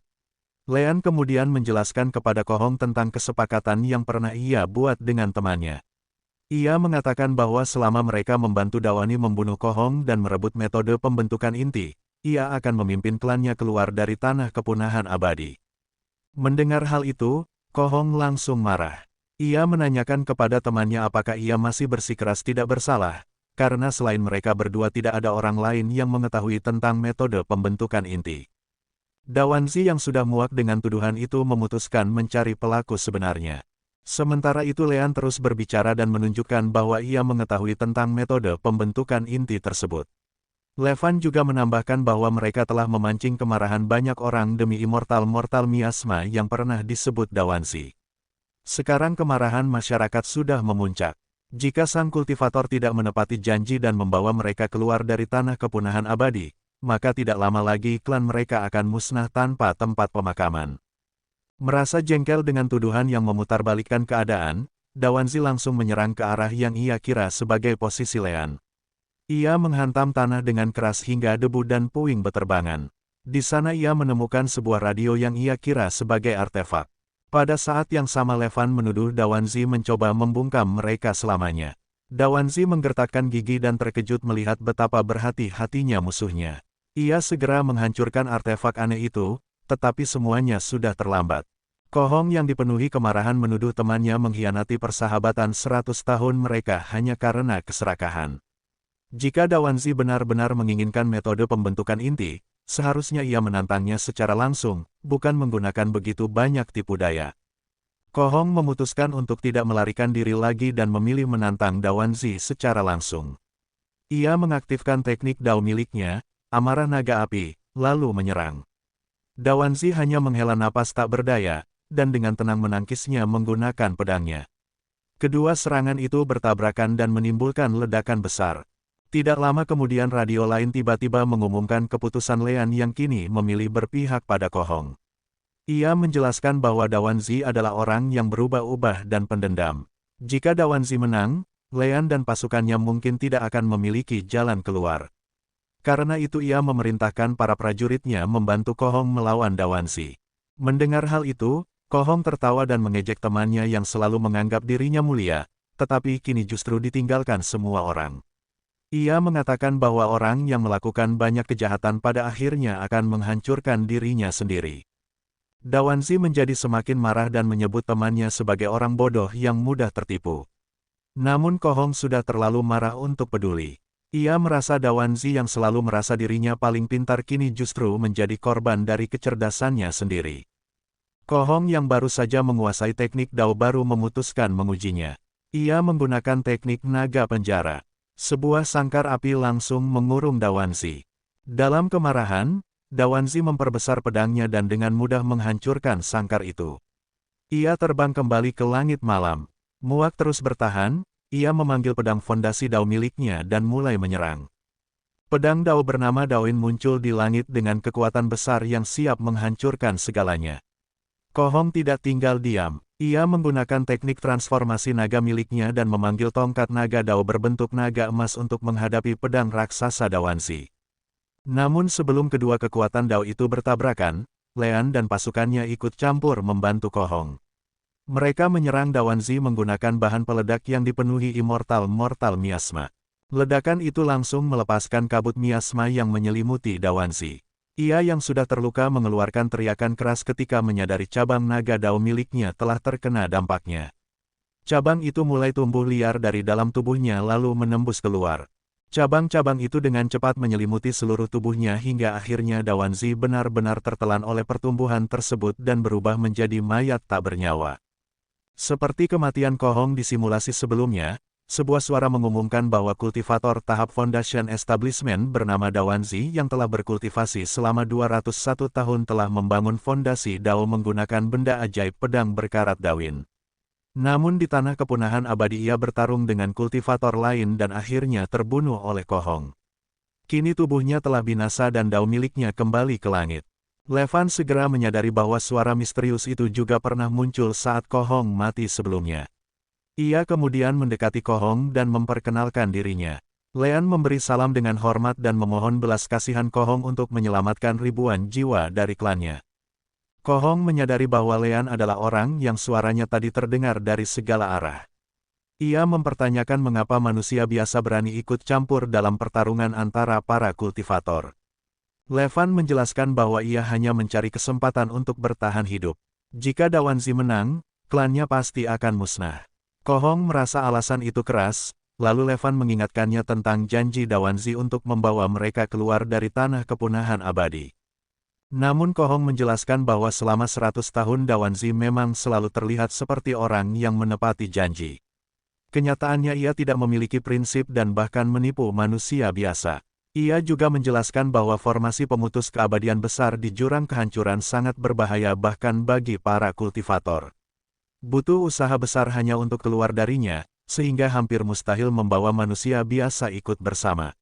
Leon kemudian menjelaskan kepada Kohong tentang kesepakatan yang pernah ia buat dengan temannya. Ia mengatakan bahwa selama mereka membantu Dawani membunuh Kohong dan merebut metode pembentukan inti, ia akan memimpin klannya keluar dari tanah kepunahan abadi. Mendengar hal itu, Kohong langsung marah. Ia menanyakan kepada temannya apakah ia masih bersikeras tidak bersalah, karena selain mereka berdua tidak ada orang lain yang mengetahui tentang metode pembentukan inti. Dawanzi yang sudah muak dengan tuduhan itu memutuskan mencari pelaku sebenarnya. Sementara itu Leon terus berbicara dan menunjukkan bahwa ia mengetahui tentang metode pembentukan inti tersebut. Levan juga menambahkan bahwa mereka telah memancing kemarahan banyak orang demi immortal miasma yang pernah disebut Dawanzi. Sekarang kemarahan masyarakat sudah memuncak. Jika sang kultivator tidak menepati janji dan membawa mereka keluar dari tanah kepunahan abadi, maka tidak lama lagi klan mereka akan musnah tanpa tempat pemakaman. Merasa jengkel dengan tuduhan yang memutarbalikkan keadaan, Dawanzi langsung menyerang ke arah yang ia kira sebagai posisi Leon. Ia menghantam tanah dengan keras hingga debu dan puing beterbangan. Di sana ia menemukan sebuah radio yang ia kira sebagai artefak. Pada saat yang sama Levan menuduh Dawanzi mencoba membungkam mereka selamanya. Dawanzi menggertakkan gigi dan terkejut melihat betapa berhati-hatinya musuhnya. Ia segera menghancurkan artefak aneh itu, tetapi semuanya sudah terlambat. Kohong yang dipenuhi kemarahan menuduh temannya mengkhianati persahabatan 100 tahun mereka hanya karena keserakahan. Jika Dawanzi benar-benar menginginkan metode pembentukan inti, seharusnya ia menantangnya secara langsung, bukan menggunakan begitu banyak tipu daya. Kohong memutuskan untuk tidak melarikan diri lagi dan memilih menantang Dawanzi secara langsung. Ia mengaktifkan teknik Dao miliknya, amarah naga api, lalu menyerang. Dawanzi hanya menghela napas tak berdaya, dan dengan tenang menangkisnya menggunakan pedangnya. Kedua serangan itu bertabrakan dan menimbulkan ledakan besar. Tidak lama kemudian radio lain tiba-tiba mengumumkan keputusan Leon yang kini memilih berpihak pada Kohong. Ia menjelaskan bahwa Dawanzi adalah orang yang berubah-ubah dan pendendam. Jika Dawanzi menang, Leon dan pasukannya mungkin tidak akan memiliki jalan keluar. Karena itu ia memerintahkan para prajuritnya membantu Kohong melawan Dawanzi. Mendengar hal itu, Kohong tertawa dan mengejek temannya yang selalu menganggap dirinya mulia, tetapi kini justru ditinggalkan semua orang. Ia mengatakan bahwa orang yang melakukan banyak kejahatan pada akhirnya akan menghancurkan dirinya sendiri. Dawanzi menjadi semakin marah dan menyebut temannya sebagai orang bodoh yang mudah tertipu. Namun Kohong sudah terlalu marah untuk peduli. Ia merasa Dawanzi yang selalu merasa dirinya paling pintar kini justru menjadi korban dari kecerdasannya sendiri. Kohong yang baru saja menguasai teknik Dao baru memutuskan mengujinya. Ia menggunakan teknik naga penjara. Sebuah sangkar api langsung mengurung Dawanzi. Dalam kemarahan, Dawanzi memperbesar pedangnya dan dengan mudah menghancurkan sangkar itu. Ia terbang kembali ke langit malam. Muak terus bertahan, ia memanggil pedang fondasi Dao miliknya dan mulai menyerang. Pedang Dao bernama Daoin muncul di langit dengan kekuatan besar yang siap menghancurkan segalanya. Kohong tidak tinggal diam. Ia menggunakan teknik transformasi naga miliknya dan memanggil tongkat naga Dao berbentuk naga emas untuk menghadapi pedang raksasa Dawanzi. Namun sebelum kedua kekuatan Dao itu bertabrakan, Lean dan pasukannya ikut campur membantu Kohong. Mereka menyerang Dawanzi menggunakan bahan peledak yang dipenuhi mortal miasma. Ledakan itu langsung melepaskan kabut miasma yang menyelimuti Dawanzi. Ia yang sudah terluka mengeluarkan teriakan keras ketika menyadari cabang naga Dao miliknya telah terkena dampaknya. Cabang itu mulai tumbuh liar dari dalam tubuhnya lalu menembus keluar. Cabang-cabang itu dengan cepat menyelimuti seluruh tubuhnya hingga akhirnya Dawanzi benar-benar tertelan oleh pertumbuhan tersebut dan berubah menjadi mayat tak bernyawa. Seperti kematian Kohong di simulasi sebelumnya, sebuah suara mengumumkan bahwa kultivator tahap Foundation Establishment bernama Dawanzi yang telah berkultivasi selama 201 tahun telah membangun fondasi Dao menggunakan benda ajaib pedang berkarat Dawin. Namun di tanah kepunahan abadi ia bertarung dengan kultivator lain dan akhirnya terbunuh oleh Kohong. Kini tubuhnya telah binasa dan Dao miliknya kembali ke langit. Levan segera menyadari bahwa suara misterius itu juga pernah muncul saat Kohong mati sebelumnya. Ia kemudian mendekati Kohong dan memperkenalkan dirinya. Lean memberi salam dengan hormat dan memohon belas kasihan Kohong untuk menyelamatkan ribuan jiwa dari klannya. Kohong menyadari bahwa Lean adalah orang yang suaranya tadi terdengar dari segala arah. Ia mempertanyakan mengapa manusia biasa berani ikut campur dalam pertarungan antara para kultivator. Levan menjelaskan bahwa ia hanya mencari kesempatan untuk bertahan hidup. Jika Dawanzi menang, klannya pasti akan musnah. Kohong merasa alasan itu keras, lalu Levan mengingatkannya tentang janji Dawanzi untuk membawa mereka keluar dari tanah kepunahan abadi. Namun Kohong menjelaskan bahwa selama 100 tahun Dawanzi memang selalu terlihat seperti orang yang menepati janji. Kenyataannya ia tidak memiliki prinsip dan bahkan menipu manusia biasa. Ia juga menjelaskan bahwa formasi pemutus keabadian besar di jurang kehancuran sangat berbahaya bahkan bagi para kultivator. Butuh usaha besar hanya untuk keluar darinya, sehingga hampir mustahil membawa manusia biasa ikut bersama.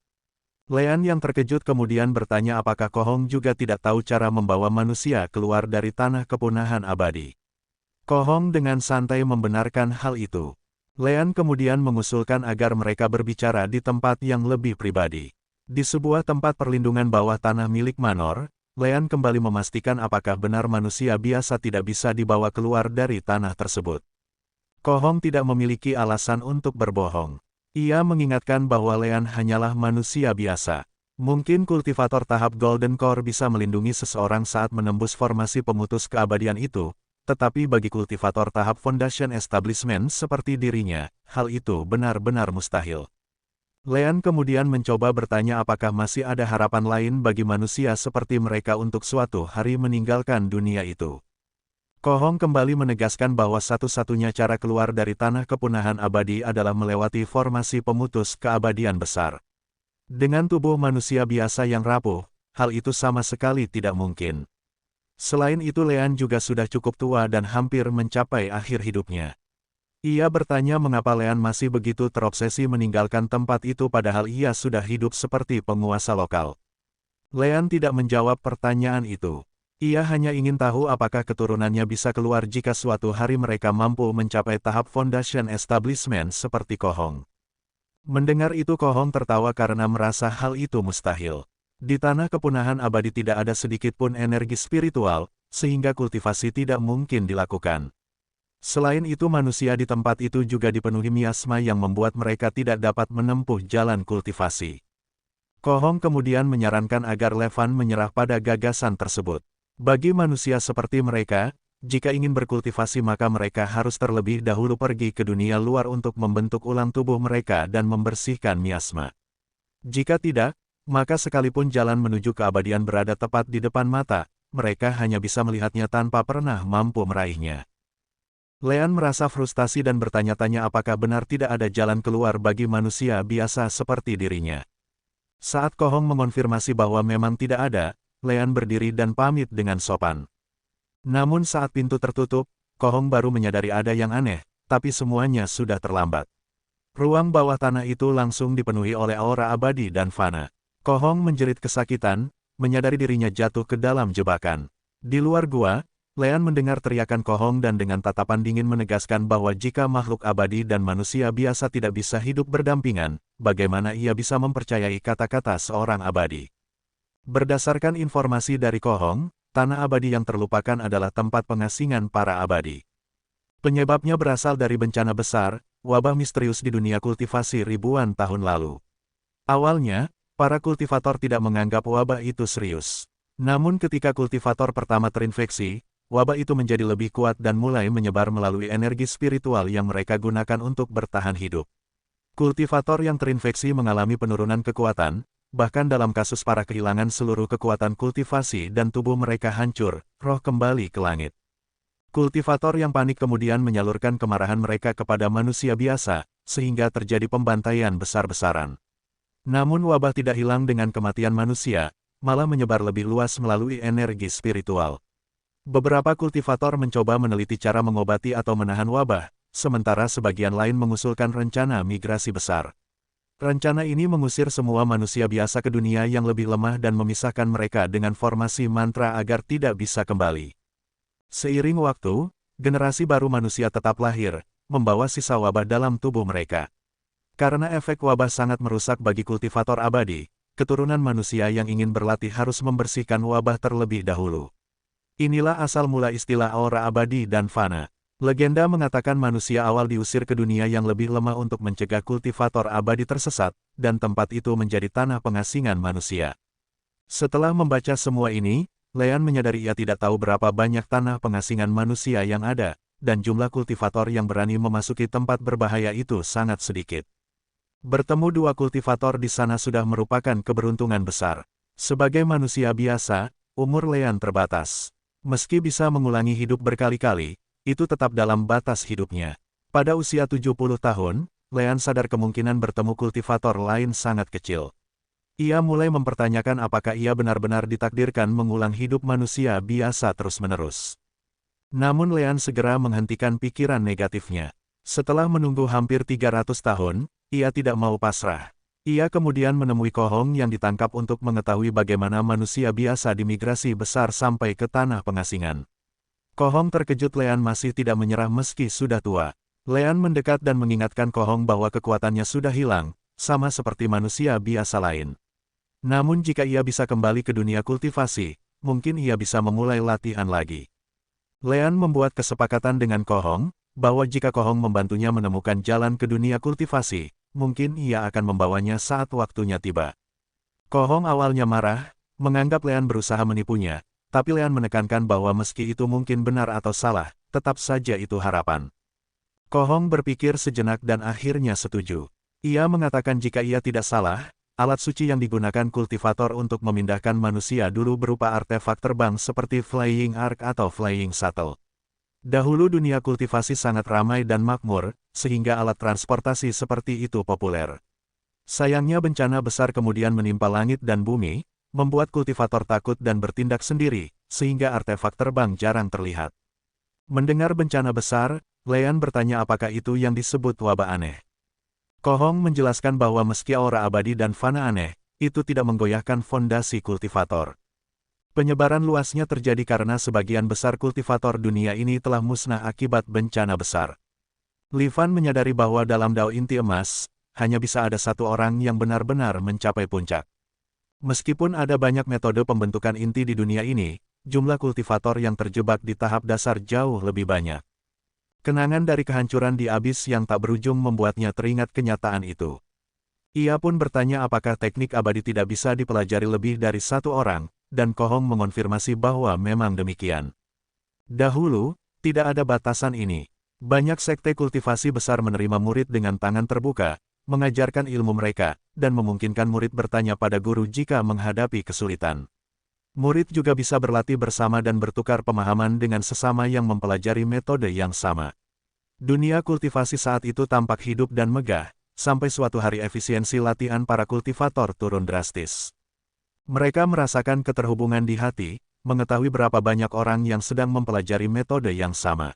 Lean yang terkejut kemudian bertanya apakah Kohong juga tidak tahu cara membawa manusia keluar dari tanah kepunahan abadi. Kohong dengan santai membenarkan hal itu. Lean kemudian mengusulkan agar mereka berbicara di tempat yang lebih pribadi. Di sebuah tempat perlindungan bawah tanah milik Manor, Lean kembali memastikan apakah benar manusia biasa tidak bisa dibawa keluar dari tanah tersebut. Kohong tidak memiliki alasan untuk berbohong. Ia mengingatkan bahwa Lean hanyalah manusia biasa. Mungkin kultivator tahap Golden Core bisa melindungi seseorang saat menembus formasi pemutus keabadian itu, tetapi bagi kultivator tahap Foundation Establishment seperti dirinya, hal itu benar-benar mustahil. Lean kemudian mencoba bertanya apakah masih ada harapan lain bagi manusia seperti mereka untuk suatu hari meninggalkan dunia itu. Kohong kembali menegaskan bahwa satu-satunya cara keluar dari tanah kepunahan abadi adalah melewati formasi pemutus keabadian besar. Dengan tubuh manusia biasa yang rapuh, hal itu sama sekali tidak mungkin. Selain itu Lean juga sudah cukup tua dan hampir mencapai akhir hidupnya. Ia bertanya mengapa Lean masih begitu terobsesi meninggalkan tempat itu padahal ia sudah hidup seperti penguasa lokal. Lean tidak menjawab pertanyaan itu. Ia hanya ingin tahu apakah keturunannya bisa keluar jika suatu hari mereka mampu mencapai tahap Foundation Establishment seperti Kohong. Mendengar itu Kohong tertawa karena merasa hal itu mustahil. Di tanah kepunahan abadi tidak ada sedikit pun energi spiritual, sehingga kultivasi tidak mungkin dilakukan. Selain itu manusia di tempat itu juga dipenuhi miasma yang membuat mereka tidak dapat menempuh jalan kultivasi. Kohong kemudian menyarankan agar Levan menyerah pada gagasan tersebut. Bagi manusia seperti mereka, jika ingin berkultivasi maka mereka harus terlebih dahulu pergi ke dunia luar untuk membentuk ulang tubuh mereka dan membersihkan miasma. Jika tidak, maka sekalipun jalan menuju keabadian berada tepat di depan mata, mereka hanya bisa melihatnya tanpa pernah mampu meraihnya. Lean merasa frustasi dan bertanya-tanya apakah benar tidak ada jalan keluar bagi manusia biasa seperti dirinya. Saat Ko Hong mengonfirmasi bahwa memang tidak ada, Lean berdiri dan pamit dengan sopan. Namun saat pintu tertutup, Ko Hong baru menyadari ada yang aneh, tapi semuanya sudah terlambat. Ruang bawah tanah itu langsung dipenuhi oleh aura abadi dan fana. Ko Hong menjerit kesakitan, menyadari dirinya jatuh ke dalam jebakan. Di luar gua, Lean mendengar teriakan Ko Hong dan dengan tatapan dingin menegaskan bahwa jika makhluk abadi dan manusia biasa tidak bisa hidup berdampingan, bagaimana ia bisa mempercayai kata-kata seorang abadi? Berdasarkan informasi dari Ko Hong, tanah abadi yang terlupakan adalah tempat pengasingan para abadi. Penyebabnya berasal dari bencana besar, wabah misterius di dunia kultivasi ribuan tahun lalu. Awalnya, para kultivator tidak menganggap wabah itu serius. Namun ketika kultivator pertama terinfeksi, wabah itu menjadi lebih kuat dan mulai menyebar melalui energi spiritual yang mereka gunakan untuk bertahan hidup. Kultivator yang terinfeksi mengalami penurunan kekuatan, bahkan dalam kasus para kehilangan seluruh kekuatan kultivasi dan tubuh mereka hancur, roh kembali ke langit. Kultivator yang panik kemudian menyalurkan kemarahan mereka kepada manusia biasa, sehingga terjadi pembantaian besar-besaran. Namun wabah tidak hilang dengan kematian manusia, malah menyebar lebih luas melalui energi spiritual. Beberapa kultivator mencoba meneliti cara mengobati atau menahan wabah, sementara sebagian lain mengusulkan rencana migrasi besar. Rencana ini mengusir semua manusia biasa ke dunia yang lebih lemah dan memisahkan mereka dengan formasi mantra agar tidak bisa kembali. Seiring waktu, generasi baru manusia tetap lahir, membawa sisa wabah dalam tubuh mereka. Karena efek wabah sangat merusak bagi kultivator abadi, keturunan manusia yang ingin berlatih harus membersihkan wabah terlebih dahulu. Inilah asal mula istilah aura abadi dan fana. Legenda mengatakan manusia awal diusir ke dunia yang lebih lemah untuk mencegah kultivator abadi tersesat, dan tempat itu menjadi tanah pengasingan manusia. Setelah membaca semua ini, Lean menyadari ia tidak tahu berapa banyak tanah pengasingan manusia yang ada, dan jumlah kultivator yang berani memasuki tempat berbahaya itu sangat sedikit. Bertemu dua kultivator di sana sudah merupakan keberuntungan besar. Sebagai manusia biasa, umur Lean terbatas. Meski bisa mengulangi hidup berkali-kali, itu tetap dalam batas hidupnya. Pada usia 70 tahun, Lean sadar kemungkinan bertemu kultivator lain sangat kecil. Ia mulai mempertanyakan apakah ia benar-benar ditakdirkan mengulang hidup manusia biasa terus-menerus. Namun Lean segera menghentikan pikiran negatifnya. Setelah menunggu hampir 300 tahun, ia tidak mau pasrah. Ia kemudian menemui Ko Hong yang ditangkap untuk mengetahui bagaimana manusia biasa dimigrasi besar sampai ke tanah pengasingan. Ko Hong terkejut Lean masih tidak menyerah meski sudah tua. Lean mendekat dan mengingatkan Ko Hong bahwa kekuatannya sudah hilang, sama seperti manusia biasa lain. Namun jika ia bisa kembali ke dunia kultivasi, mungkin ia bisa memulai latihan lagi. Lean membuat kesepakatan dengan Ko Hong, bahwa jika Ko Hong membantunya menemukan jalan ke dunia kultivasi, mungkin ia akan membawanya saat waktunya tiba. Ko Hong awalnya marah, menganggap Lean berusaha menipunya, tapi Lean menekankan bahwa meski itu mungkin benar atau salah, tetap saja itu harapan. Ko Hong berpikir sejenak dan akhirnya setuju. Ia mengatakan jika ia tidak salah, alat suci yang digunakan kultivator untuk memindahkan manusia dulu berupa artefak terbang seperti Flying Ark atau Flying Shuttle. Dahulu dunia kultivasi sangat ramai dan makmur, sehingga alat transportasi seperti itu populer. Sayangnya bencana besar kemudian menimpa langit dan bumi, membuat kultivator takut dan bertindak sendiri, sehingga artefak terbang jarang terlihat. Mendengar bencana besar, Lean bertanya apakah itu yang disebut wabah aneh. Ko Hong menjelaskan bahwa meski aura abadi dan fana aneh, itu tidak menggoyahkan fondasi kultivator. Penyebaran luasnya terjadi karena sebagian besar kultivator dunia ini telah musnah akibat bencana besar. Li Fan menyadari bahwa dalam Dao Inti Emas, hanya bisa ada satu orang yang benar-benar mencapai puncak. Meskipun ada banyak metode pembentukan inti di dunia ini, jumlah kultivator yang terjebak di tahap dasar jauh lebih banyak. Kenangan dari kehancuran di abis yang tak berujung membuatnya teringat kenyataan itu. Ia pun bertanya apakah teknik abadi tidak bisa dipelajari lebih dari satu orang, dan Ko Hong mengonfirmasi bahwa memang demikian. Dahulu, tidak ada batasan ini. Banyak sekte kultivasi besar menerima murid dengan tangan terbuka, mengajarkan ilmu mereka, dan memungkinkan murid bertanya pada guru jika menghadapi kesulitan. Murid juga bisa berlatih bersama dan bertukar pemahaman dengan sesama yang mempelajari metode yang sama. Dunia kultivasi saat itu tampak hidup dan megah, sampai suatu hari efisiensi latihan para kultivator turun drastis. Mereka merasakan keterhubungan di hati, mengetahui berapa banyak orang yang sedang mempelajari metode yang sama.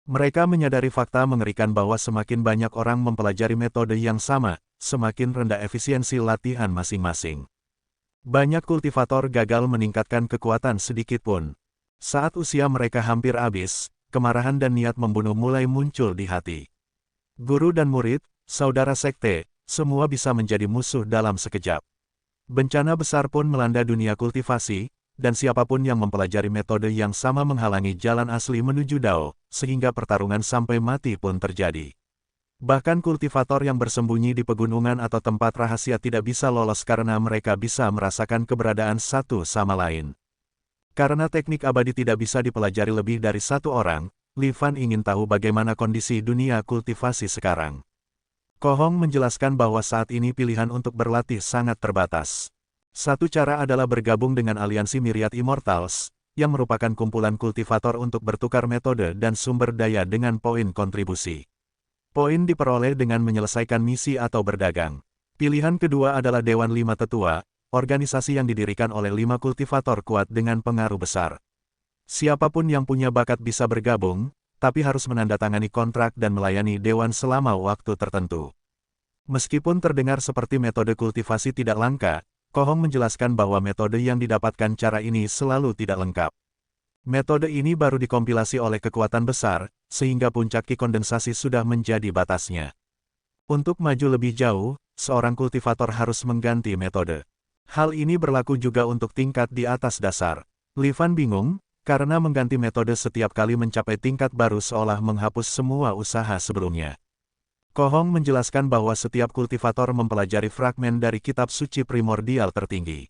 Mereka menyadari fakta mengerikan bahwa semakin banyak orang mempelajari metode yang sama, semakin rendah efisiensi latihan masing-masing. Banyak kultivator gagal meningkatkan kekuatan sedikit pun. Saat usia mereka hampir habis, kemarahan dan niat membunuh mulai muncul di hati. Guru dan murid, saudara sekte, semua bisa menjadi musuh dalam sekejap. Bencana besar pun melanda dunia kultivasi, dan siapapun yang mempelajari metode yang sama menghalangi jalan asli menuju Dao, sehingga pertarungan sampai mati pun terjadi. Bahkan kultivator yang bersembunyi di pegunungan atau tempat rahasia tidak bisa lolos karena mereka bisa merasakan keberadaan satu sama lain. Karena teknik abadi tidak bisa dipelajari lebih dari satu orang, Li Fan ingin tahu bagaimana kondisi dunia kultivasi sekarang. Ko Hong menjelaskan bahwa saat ini pilihan untuk berlatih sangat terbatas. Satu cara adalah bergabung dengan aliansi Myriad Immortals, yang merupakan kumpulan kultivator untuk bertukar metode dan sumber daya dengan poin kontribusi. Poin diperoleh dengan menyelesaikan misi atau berdagang. Pilihan kedua adalah Dewan 5 Tetua, organisasi yang didirikan oleh 5 kultivator kuat dengan pengaruh besar. Siapapun yang punya bakat bisa bergabung, tapi harus menandatangani kontrak dan melayani Dewan selama waktu tertentu. Meskipun terdengar seperti metode kultivasi tidak langka, Ko Hong menjelaskan bahwa metode yang didapatkan cara ini selalu tidak lengkap. Metode ini baru dikompilasi oleh kekuatan besar, sehingga puncak ki kondensasi sudah menjadi batasnya. Untuk maju lebih jauh, seorang kultivator harus mengganti metode. Hal ini berlaku juga untuk tingkat di atas dasar. Li Fan bingung, karena mengganti metode setiap kali mencapai tingkat baru seolah menghapus semua usaha sebelumnya. Ko Hong menjelaskan bahwa setiap kultivator mempelajari fragmen dari kitab suci primordial tertinggi.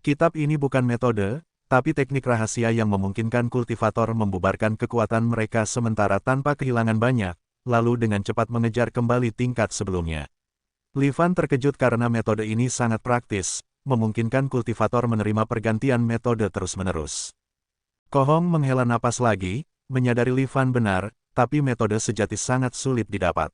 Kitab ini bukan metode, tapi teknik rahasia yang memungkinkan kultivator membubarkan kekuatan mereka sementara tanpa kehilangan banyak, lalu dengan cepat mengejar kembali tingkat sebelumnya. Li Fan terkejut karena metode ini sangat praktis, memungkinkan kultivator menerima pergantian metode terus-menerus. Ko Hong menghela napas lagi, menyadari Li Fan benar, tapi metode sejati sangat sulit didapat.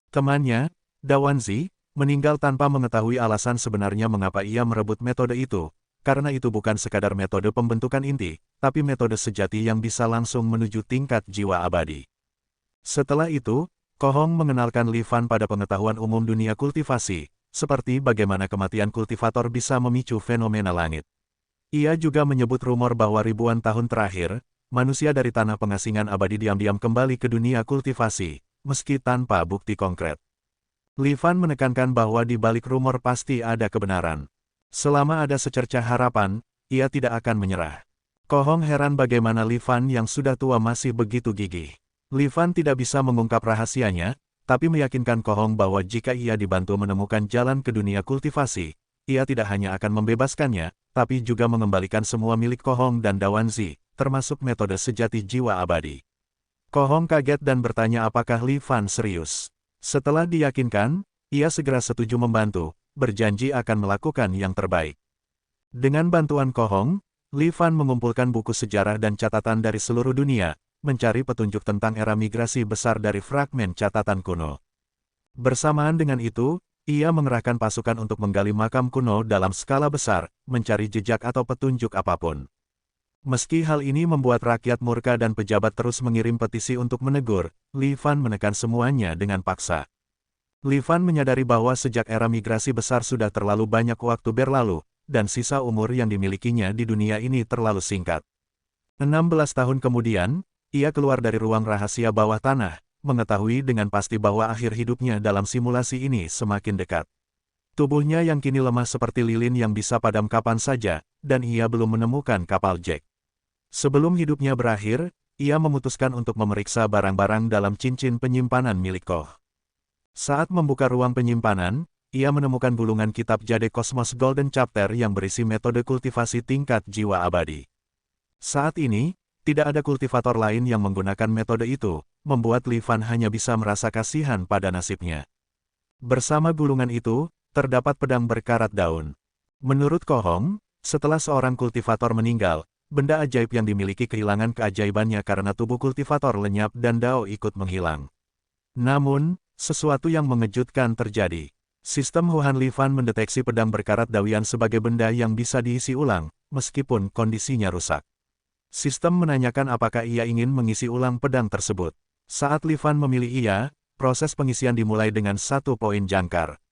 Temannya, Dawanzi, meninggal tanpa mengetahui alasan sebenarnya mengapa ia merebut metode itu, karena itu bukan sekadar metode pembentukan inti, tapi metode sejati yang bisa langsung menuju tingkat jiwa abadi. Setelah itu, Ko Hong mengenalkan Li Fan pada pengetahuan umum dunia kultivasi, seperti bagaimana kematian kultivator bisa memicu fenomena langit. Ia juga menyebut rumor bahwa ribuan tahun terakhir, manusia dari tanah pengasingan abadi diam-diam kembali ke dunia kultivasi, meski tanpa bukti konkret. Li Fan menekankan bahwa di balik rumor pasti ada kebenaran. Selama ada secercah harapan, ia tidak akan menyerah. Ko Hong heran bagaimana Li Fan yang sudah tua masih begitu gigih. Li Fan tidak bisa mengungkap rahasianya, tapi meyakinkan Ko Hong bahwa jika ia dibantu menemukan jalan ke dunia kultivasi, ia tidak hanya akan membebaskannya, tapi juga mengembalikan semua milik Ko Hong dan Dawanzi, termasuk metode sejati jiwa abadi. Ko Hong kaget dan bertanya apakah Li Fan serius. Setelah diyakinkan, ia segera setuju membantu, berjanji akan melakukan yang terbaik. Dengan bantuan Ko Hong, Li Fan mengumpulkan buku sejarah dan catatan dari seluruh dunia, mencari petunjuk tentang era migrasi besar dari fragmen catatan kuno. Bersamaan dengan itu, ia mengerahkan pasukan untuk menggali makam kuno dalam skala besar, mencari jejak atau petunjuk apapun. Meski hal ini membuat rakyat murka dan pejabat terus mengirim petisi untuk menegur, Li Fan menekan semuanya dengan paksa. Li Fan menyadari bahwa sejak era migrasi besar sudah terlalu banyak waktu berlalu, dan sisa umur yang dimilikinya di dunia ini terlalu singkat. 16 tahun kemudian, ia keluar dari ruang rahasia bawah tanah, mengetahui dengan pasti bahwa akhir hidupnya dalam simulasi ini semakin dekat. Tubuhnya yang kini lemah seperti lilin yang bisa padam kapan saja, dan ia belum menemukan kapal Jack. Sebelum hidupnya berakhir, ia memutuskan untuk memeriksa barang-barang dalam cincin penyimpanan milik Koh. Saat membuka ruang penyimpanan, ia menemukan gulungan kitab Jade Cosmos Golden Chapter yang berisi metode kultivasi tingkat jiwa abadi. Saat ini, tidak ada kultivator lain yang menggunakan metode itu, membuat Li Fan hanya bisa merasa kasihan pada nasibnya. Bersama gulungan itu, terdapat pedang berkarat daun. Menurut Kohong, setelah seorang kultivator meninggal, benda ajaib yang dimiliki kehilangan keajaibannya karena tubuh kultivator lenyap dan Dao ikut menghilang. Namun, sesuatu yang mengejutkan terjadi. Sistem Huan Lifan mendeteksi pedang berkarat dawian sebagai benda yang bisa diisi ulang, meskipun kondisinya rusak. Sistem menanyakan apakah ia ingin mengisi ulang pedang tersebut. Saat Lifan memilih iya, proses pengisian dimulai dengan 1 poin jangkar.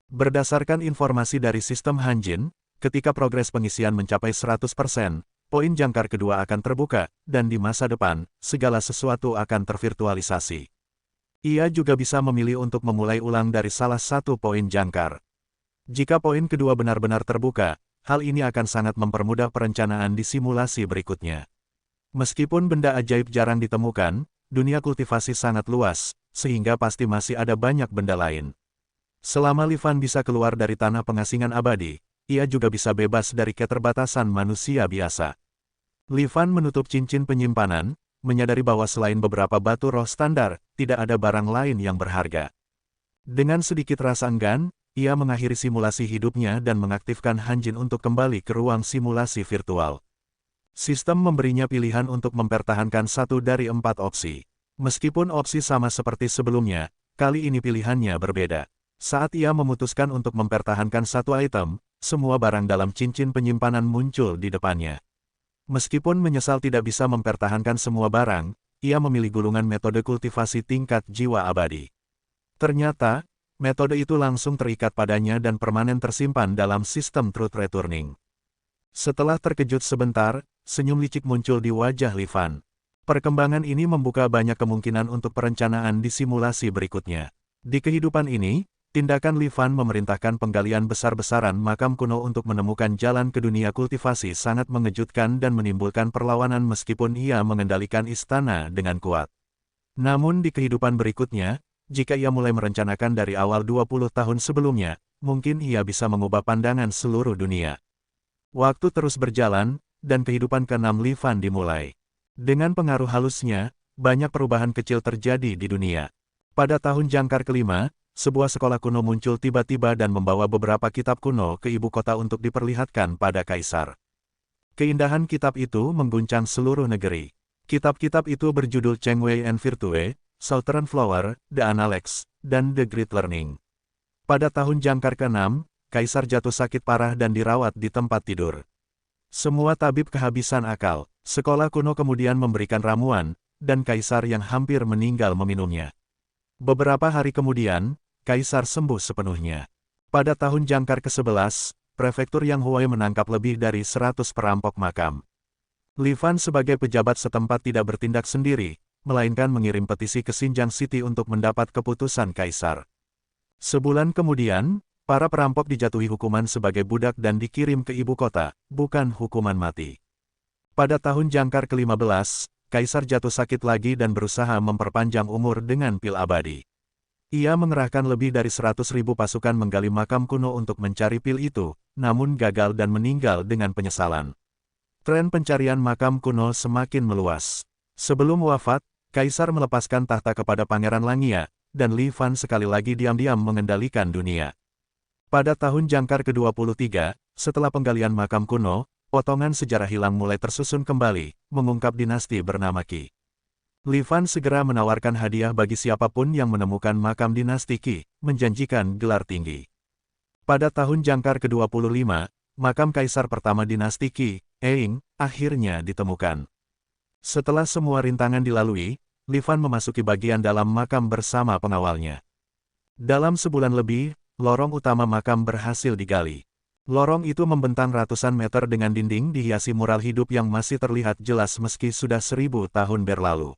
Berdasarkan informasi dari sistem Hanjin, ketika progres pengisian mencapai 100%, poin jangkar kedua akan terbuka, dan di masa depan, segala sesuatu akan tervirtualisasi. Ia juga bisa memilih untuk memulai ulang dari salah satu poin jangkar. Jika poin kedua benar-benar terbuka, hal ini akan sangat mempermudah perencanaan di simulasi berikutnya. Meskipun benda ajaib jarang ditemukan, dunia kultivasi sangat luas, sehingga pasti masih ada banyak benda lain. Selama Lifan bisa keluar dari tanah pengasingan abadi, ia juga bisa bebas dari keterbatasan manusia biasa. Lifan menutup cincin penyimpanan, menyadari bahwa selain beberapa batu roh standar, tidak ada barang lain yang berharga. Dengan sedikit rasa enggan, ia mengakhiri simulasi hidupnya dan mengaktifkan Hanjin untuk kembali ke ruang simulasi virtual. Sistem memberinya pilihan untuk mempertahankan 1 dari 4 opsi. Meskipun opsi sama seperti sebelumnya, kali ini pilihannya berbeda. Saat ia memutuskan untuk mempertahankan 1 item, semua barang dalam cincin penyimpanan muncul di depannya. Meskipun menyesal tidak bisa mempertahankan semua barang, ia memilih gulungan metode kultivasi tingkat jiwa abadi. Ternyata, metode itu langsung terikat padanya dan permanen tersimpan dalam sistem Truth Returning. Setelah terkejut sebentar, senyum licik muncul di wajah Lifan. Perkembangan ini membuka banyak kemungkinan untuk perencanaan di simulasi berikutnya. Di kehidupan ini, tindakan Lifan memerintahkan penggalian besar-besaran makam kuno untuk menemukan jalan ke dunia kultivasi sangat mengejutkan dan menimbulkan perlawanan meskipun ia mengendalikan istana dengan kuat. Namun di kehidupan berikutnya, jika ia mulai merencanakan dari awal 20 tahun sebelumnya, mungkin ia bisa mengubah pandangan seluruh dunia. Waktu terus berjalan, dan kehidupan ke-6 Lifan dimulai. Dengan pengaruh halusnya, banyak perubahan kecil terjadi di dunia. Pada tahun jangkar kelima, sebuah sekolah kuno muncul tiba-tiba dan membawa beberapa kitab kuno ke ibu kota untuk diperlihatkan pada kaisar. Keindahan kitab itu mengguncang seluruh negeri. Kitab-kitab itu berjudul Cheng Wei and Virtue, Southern Flower, The Analects, dan The Great Learning. Pada tahun jangkar ke-6, kaisar jatuh sakit parah dan dirawat di tempat tidur. Semua tabib kehabisan akal. Sekolah kuno kemudian memberikan ramuan, dan kaisar yang hampir meninggal meminumnya. Beberapa hari kemudian, kaisar sembuh sepenuhnya. Pada tahun jangkar ke-11, prefektur Yang Huai menangkap lebih dari 100 perampok makam. Lifan sebagai pejabat setempat tidak bertindak sendiri, melainkan mengirim petisi ke Xinjiang City untuk mendapat keputusan kaisar. Sebulan kemudian, para perampok dijatuhi hukuman sebagai budak dan dikirim ke ibu kota, bukan hukuman mati. Pada tahun jangkar ke-15, kaisar jatuh sakit lagi dan berusaha memperpanjang umur dengan pil abadi. Ia mengerahkan lebih dari 100.000 pasukan menggali makam kuno untuk mencari pil itu, namun gagal dan meninggal dengan penyesalan. Tren pencarian makam kuno semakin meluas. Sebelum wafat, kaisar melepaskan tahta kepada Pangeran Langia, dan Lifan sekali lagi diam-diam mengendalikan dunia. Pada tahun jangkar ke-23, setelah penggalian makam kuno, potongan sejarah hilang mulai tersusun kembali, mengungkap dinasti bernama Qi. Lifan segera menawarkan hadiah bagi siapapun yang menemukan makam dinasti Qi, menjanjikan gelar tinggi. Pada tahun jangkar ke-25, makam kaisar pertama dinasti Qi, Eing, akhirnya ditemukan. Setelah semua rintangan dilalui, Lifan memasuki bagian dalam makam bersama pengawalnya. Dalam sebulan lebih, lorong utama makam berhasil digali. Lorong itu membentang ratusan meter dengan dinding dihiasi mural hidup yang masih terlihat jelas meski sudah 1000 tahun berlalu.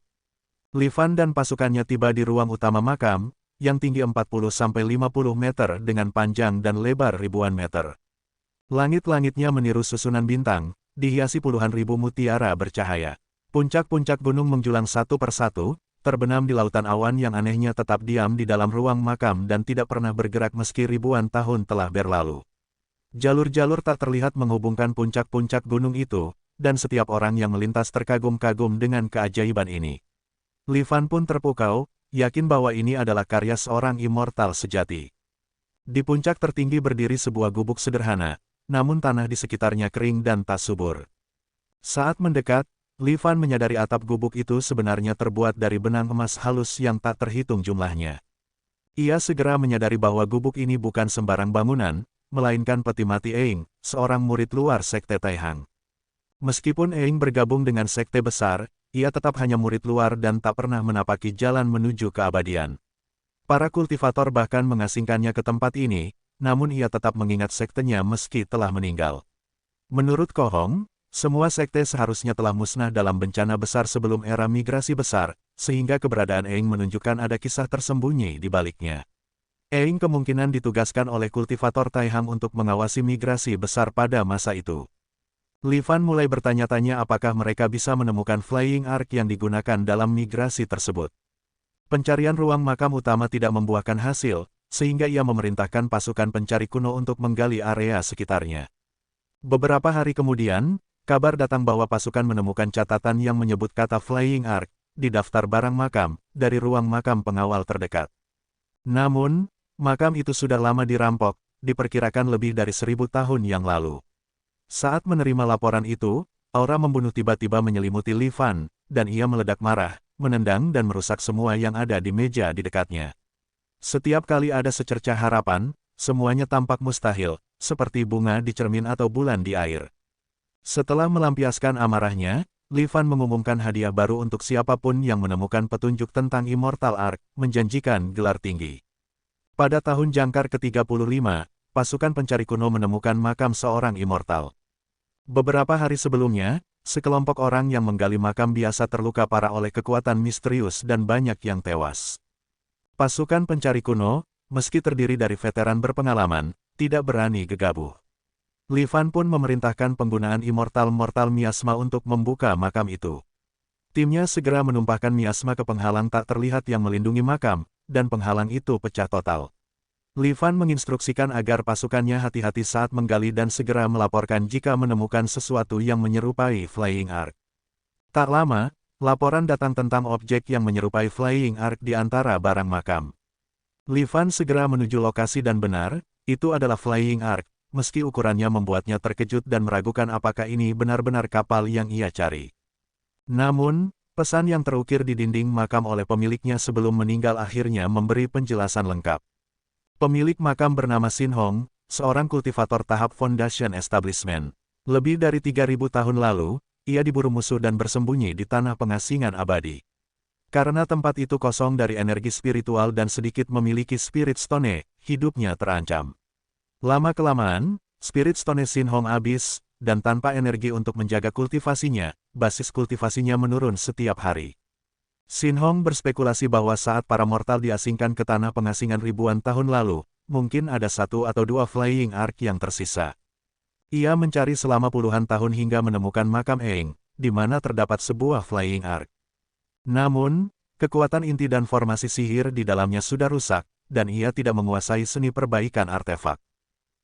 Lifan dan pasukannya tiba di ruang utama makam, yang tinggi 40-50 meter dengan panjang dan lebar ribuan meter. Langit-langitnya meniru susunan bintang, dihiasi puluhan ribu mutiara bercahaya. Puncak-puncak gunung menjulang satu persatu, terbenam di lautan awan yang anehnya tetap diam di dalam ruang makam dan tidak pernah bergerak meski ribuan tahun telah berlalu. Jalur-jalur tak terlihat menghubungkan puncak-puncak gunung itu, dan setiap orang yang melintas terkagum-kagum dengan keajaiban ini. Lifan pun terpukau, yakin bahwa ini adalah karya seorang immortal sejati. Di puncak tertinggi berdiri sebuah gubuk sederhana, namun tanah di sekitarnya kering dan tak subur. Saat mendekat, Li Fan menyadari atap gubuk itu sebenarnya terbuat dari benang emas halus yang tak terhitung jumlahnya. Ia segera menyadari bahwa gubuk ini bukan sembarang bangunan, melainkan peti mati Eing, seorang murid luar Sekte Taihang. Meskipun Eing bergabung dengan sekte besar, ia tetap hanya murid luar dan tak pernah menapaki jalan menuju keabadian. Para kultivator bahkan mengasingkannya ke tempat ini, namun ia tetap mengingat sektenya meski telah meninggal. Menurut Ko Hong, semua sekte seharusnya telah musnah dalam bencana besar sebelum era migrasi besar, sehingga keberadaan Eing menunjukkan ada kisah tersembunyi di baliknya. Eing kemungkinan ditugaskan oleh kultivator Taihang untuk mengawasi migrasi besar pada masa itu. Li Fan mulai bertanya-tanya apakah mereka bisa menemukan Flying Ark yang digunakan dalam migrasi tersebut. Pencarian ruang makam utama tidak membuahkan hasil, sehingga ia memerintahkan pasukan pencari kuno untuk menggali area sekitarnya. Beberapa hari kemudian, kabar datang bahwa pasukan menemukan catatan yang menyebut kata Flying Ark di daftar barang makam dari ruang makam pengawal terdekat. Namun, makam itu sudah lama dirampok, diperkirakan lebih dari 1000 tahun yang lalu. Saat menerima laporan itu, aura membunuh tiba-tiba menyelimuti Li Fan, dan ia meledak marah, menendang dan merusak semua yang ada di meja di dekatnya. Setiap kali ada secercah harapan, semuanya tampak mustahil, seperti bunga di cermin atau bulan di air. Setelah melampiaskan amarahnya, Li Fan mengumumkan hadiah baru untuk siapapun yang menemukan petunjuk tentang Immortal Ark, menjanjikan gelar tinggi. Pada tahun jangkar ke-35, pasukan pencari kuno menemukan makam seorang immortal. Beberapa hari sebelumnya, sekelompok orang yang menggali makam biasa terluka parah oleh kekuatan misterius dan banyak yang tewas. Pasukan pencari kuno, meski terdiri dari veteran berpengalaman, tidak berani gegabah. Li Fan pun memerintahkan penggunaan Immortal Miasma untuk membuka makam itu. Timnya segera menumpahkan miasma ke penghalang tak terlihat yang melindungi makam, dan penghalang itu pecah total. Li Fan menginstruksikan agar pasukannya hati-hati saat menggali dan segera melaporkan jika menemukan sesuatu yang menyerupai Flying Ark. Tak lama, laporan datang tentang objek yang menyerupai Flying Ark di antara barang makam. Li Fan segera menuju lokasi dan benar, itu adalah Flying Ark, meski ukurannya membuatnya terkejut dan meragukan apakah ini benar-benar kapal yang ia cari. Namun, pesan yang terukir di dinding makam oleh pemiliknya sebelum meninggal akhirnya memberi penjelasan lengkap. Pemilik makam bernama Sin Hong, seorang kultivator tahap Foundation Establishment. Lebih dari 3000 tahun lalu, ia diburu musuh dan bersembunyi di tanah pengasingan abadi. Karena tempat itu kosong dari energi spiritual dan sedikit memiliki Spirit Stone, hidupnya terancam. Lama-kelamaan, Spirit Stone Sin Hong habis, dan tanpa energi untuk menjaga kultivasinya, basis kultivasinya menurun setiap hari. Sin Hong berspekulasi bahwa saat para mortal diasingkan ke tanah pengasingan ribuan tahun lalu, mungkin ada 1 atau 2 Flying Ark yang tersisa. Ia mencari selama puluhan tahun hingga menemukan makam Eing, di mana terdapat sebuah Flying Ark. Namun, kekuatan inti dan formasi sihir di dalamnya sudah rusak, dan ia tidak menguasai seni perbaikan artefak.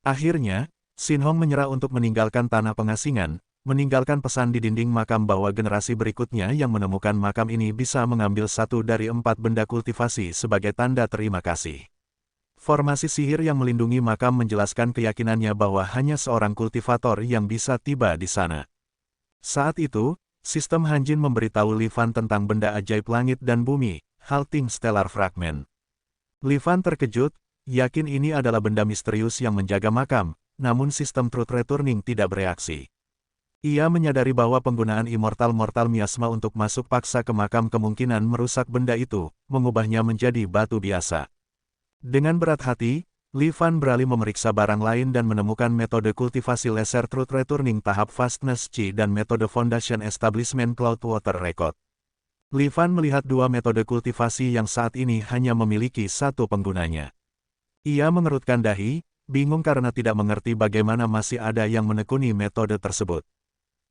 Akhirnya, Sin Hong menyerah untuk meninggalkan tanah pengasingan, meninggalkan pesan di dinding makam bahwa generasi berikutnya yang menemukan makam ini bisa mengambil 1 dari 4 benda kultivasi sebagai tanda terima kasih. Formasi sihir yang melindungi makam menjelaskan keyakinannya bahwa hanya seorang kultivator yang bisa tiba di sana. Saat itu, sistem Hanjin memberitahu Li Fan tentang benda ajaib langit dan bumi, Halting Stellar Fragment. Li Fan terkejut, yakin ini adalah benda misterius yang menjaga makam, namun sistem Truth Returning tidak bereaksi. Ia menyadari bahwa penggunaan Immortal Miasma untuk masuk paksa ke makam kemungkinan merusak benda itu, mengubahnya menjadi batu biasa. Dengan berat hati, Li Fan beralih memeriksa barang lain dan menemukan metode kultivasi laser Truth Returning tahap Fastness Qi dan metode Foundation Establishment Cloud Water Record. Li Fan melihat 2 metode kultivasi yang saat ini hanya memiliki 1 penggunanya. Ia mengerutkan dahi, bingung karena tidak mengerti bagaimana masih ada yang menekuni metode tersebut.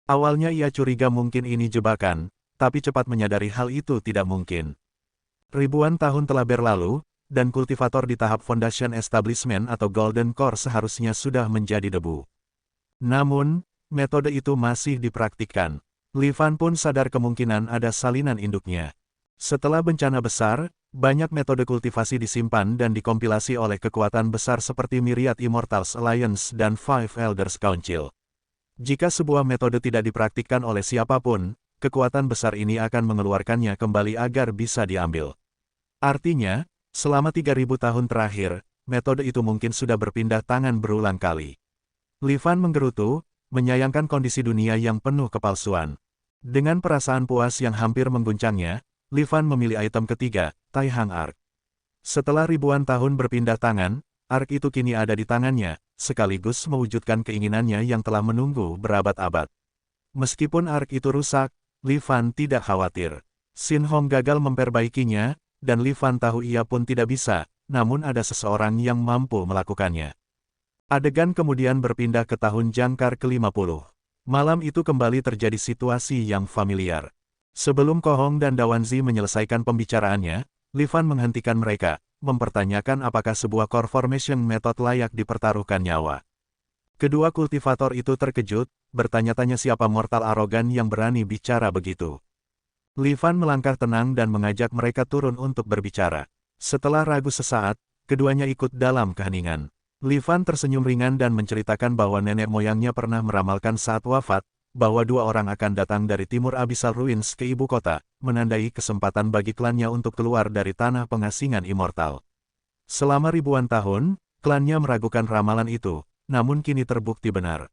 Awalnya ia curiga mungkin ini jebakan, tapi cepat menyadari hal itu tidak mungkin. Ribuan tahun telah berlalu, dan kultivator di tahap Foundation Establishment atau Golden Core seharusnya sudah menjadi debu. Namun, metode itu masih dipraktikkan. Li Fan pun sadar kemungkinan ada salinan induknya. Setelah bencana besar, banyak metode kultivasi disimpan dan dikompilasi oleh kekuatan besar seperti Myriad Immortals Alliance dan Five Elders Council. Jika sebuah metode tidak dipraktikkan oleh siapapun, kekuatan besar ini akan mengeluarkannya kembali agar bisa diambil. Artinya, selama 3000 tahun terakhir, metode itu mungkin sudah berpindah tangan berulang kali. Li Fan menggerutu, menyayangkan kondisi dunia yang penuh kepalsuan. Dengan perasaan puas yang hampir mengguncangnya, Li Fan memilih item ketiga, Taihang Arc. Setelah ribuan tahun berpindah tangan, Arc itu kini ada di tangannya, sekaligus mewujudkan keinginannya yang telah menunggu berabad-abad. Meskipun Arc itu rusak, Li Fan tidak khawatir. Xin Hong gagal memperbaikinya, dan Li Fan tahu ia pun tidak bisa, namun ada seseorang yang mampu melakukannya. Adegan kemudian berpindah ke tahun jangkar ke-50. Malam itu kembali terjadi situasi yang familiar. Sebelum Ko Hong dan Dawanzi menyelesaikan pembicaraannya, Li Fan menghentikan mereka, mempertanyakan apakah sebuah core formation method layak dipertaruhkan nyawa. Kedua kultivator itu terkejut, bertanya-tanya siapa mortal arogan yang berani bicara begitu. Li Fan melangkah tenang dan mengajak mereka turun untuk berbicara. Setelah ragu sesaat, keduanya ikut dalam keheningan. Li Fan tersenyum ringan dan menceritakan bahwa nenek moyangnya pernah meramalkan saat wafat, bahwa dua orang akan datang dari timur Abyssal Ruins ke ibu kota, menandai kesempatan bagi klannya untuk keluar dari tanah pengasingan immortal. Selama ribuan tahun, klannya meragukan ramalan itu, namun kini terbukti benar.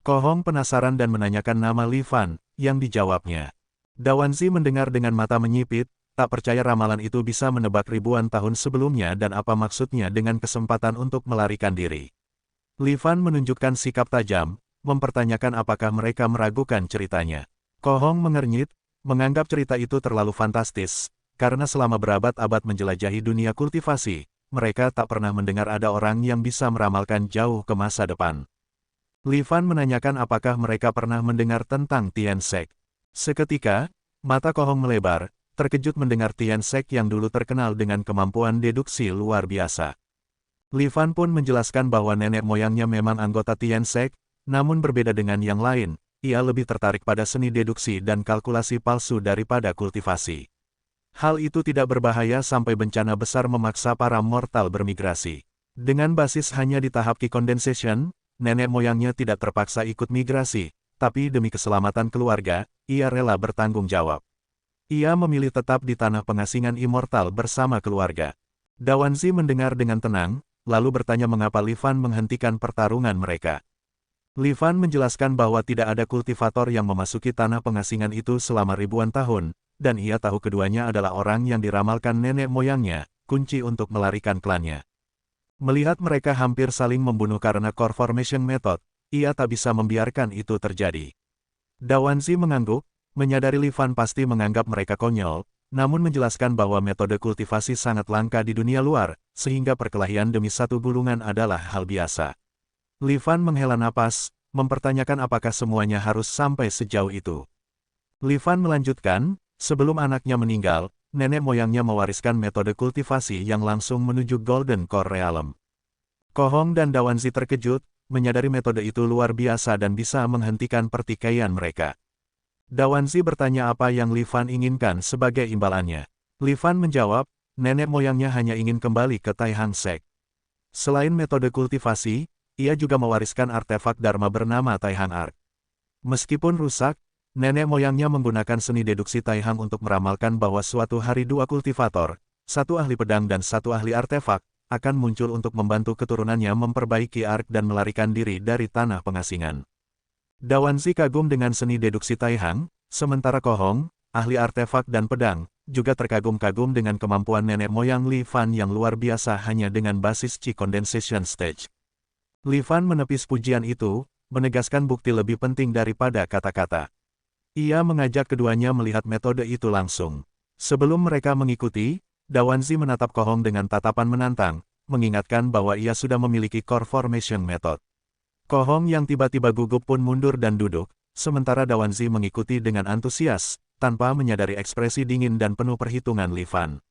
Ko Hong penasaran dan menanyakan nama Li Fan, yang dijawabnya. Dawanzi mendengar dengan mata menyipit, tak percaya ramalan itu bisa menebak ribuan tahun sebelumnya dan apa maksudnya dengan kesempatan untuk melarikan diri. Li Fan menunjukkan sikap tajam, mempertanyakan apakah mereka meragukan ceritanya. Ko Hong mengernyit, menganggap cerita itu terlalu fantastis, karena selama berabad-abad menjelajahi dunia kultivasi, mereka tak pernah mendengar ada orang yang bisa meramalkan jauh ke masa depan. Li Fan menanyakan apakah mereka pernah mendengar tentang Tian Shek. Seketika, mata Ko Hong melebar, terkejut mendengar Tian Shek yang dulu terkenal dengan kemampuan deduksi luar biasa. Li Fan pun menjelaskan bahwa nenek moyangnya memang anggota Tian Shek, namun berbeda dengan yang lain, ia lebih tertarik pada seni deduksi dan kalkulasi palsu daripada kultivasi. Hal itu tidak berbahaya sampai bencana besar memaksa para mortal bermigrasi. Dengan basis hanya di tahap Key Condensation, nenek moyangnya tidak terpaksa ikut migrasi, tapi demi keselamatan keluarga, ia rela bertanggung jawab. Ia memilih tetap di tanah pengasingan immortal bersama keluarga. Dawanzi mendengar dengan tenang, lalu bertanya mengapa Li Fan menghentikan pertarungan mereka. Li Fan menjelaskan bahwa tidak ada kultivator yang memasuki tanah pengasingan itu selama ribuan tahun, dan ia tahu keduanya adalah orang yang diramalkan nenek moyangnya, kunci untuk melarikan klannya. Melihat mereka hampir saling membunuh karena core formation method, ia tak bisa membiarkan itu terjadi. Dawanzi mengangguk, menyadari Li Fan pasti menganggap mereka konyol, namun menjelaskan bahwa metode kultivasi sangat langka di dunia luar, sehingga perkelahian demi satu gulungan adalah hal biasa. Li Fan menghela napas, mempertanyakan apakah semuanya harus sampai sejauh itu. Li Fan melanjutkan, sebelum anaknya meninggal, nenek moyangnya mewariskan metode kultivasi yang langsung menuju Golden Core Realm. Ko Hong dan Dawanzi terkejut, menyadari metode itu luar biasa dan bisa menghentikan pertikaian mereka. Dawanzi bertanya apa yang Li Fan inginkan sebagai imbalannya. Li Fan menjawab, nenek moyangnya hanya ingin kembali ke Taihang Shek. Selain metode kultivasi, ia juga mewariskan artefak Dharma bernama Taihang Arc. Meskipun rusak, nenek moyangnya menggunakan seni deduksi Taihang untuk meramalkan bahwa suatu hari dua kultivator, satu ahli pedang dan satu ahli artefak, akan muncul untuk membantu keturunannya memperbaiki Arc dan melarikan diri dari tanah pengasingan. Dawanzi kagum dengan seni deduksi Taihang, sementara Ko Hong, ahli artefak dan pedang, juga terkagum-kagum dengan kemampuan nenek moyang Li Fan yang luar biasa hanya dengan basis Qi Condensation Stage. Li Fan menepis pujian itu, menegaskan bukti lebih penting daripada kata-kata. Ia mengajak keduanya melihat metode itu langsung. Sebelum mereka mengikuti, Dawanzi menatap Ko Hong dengan tatapan menantang, mengingatkan bahwa ia sudah memiliki core formation method. Ko Hong yang tiba-tiba gugup pun mundur dan duduk, sementara Dawanzi mengikuti dengan antusias, tanpa menyadari ekspresi dingin dan penuh perhitungan Li Fan.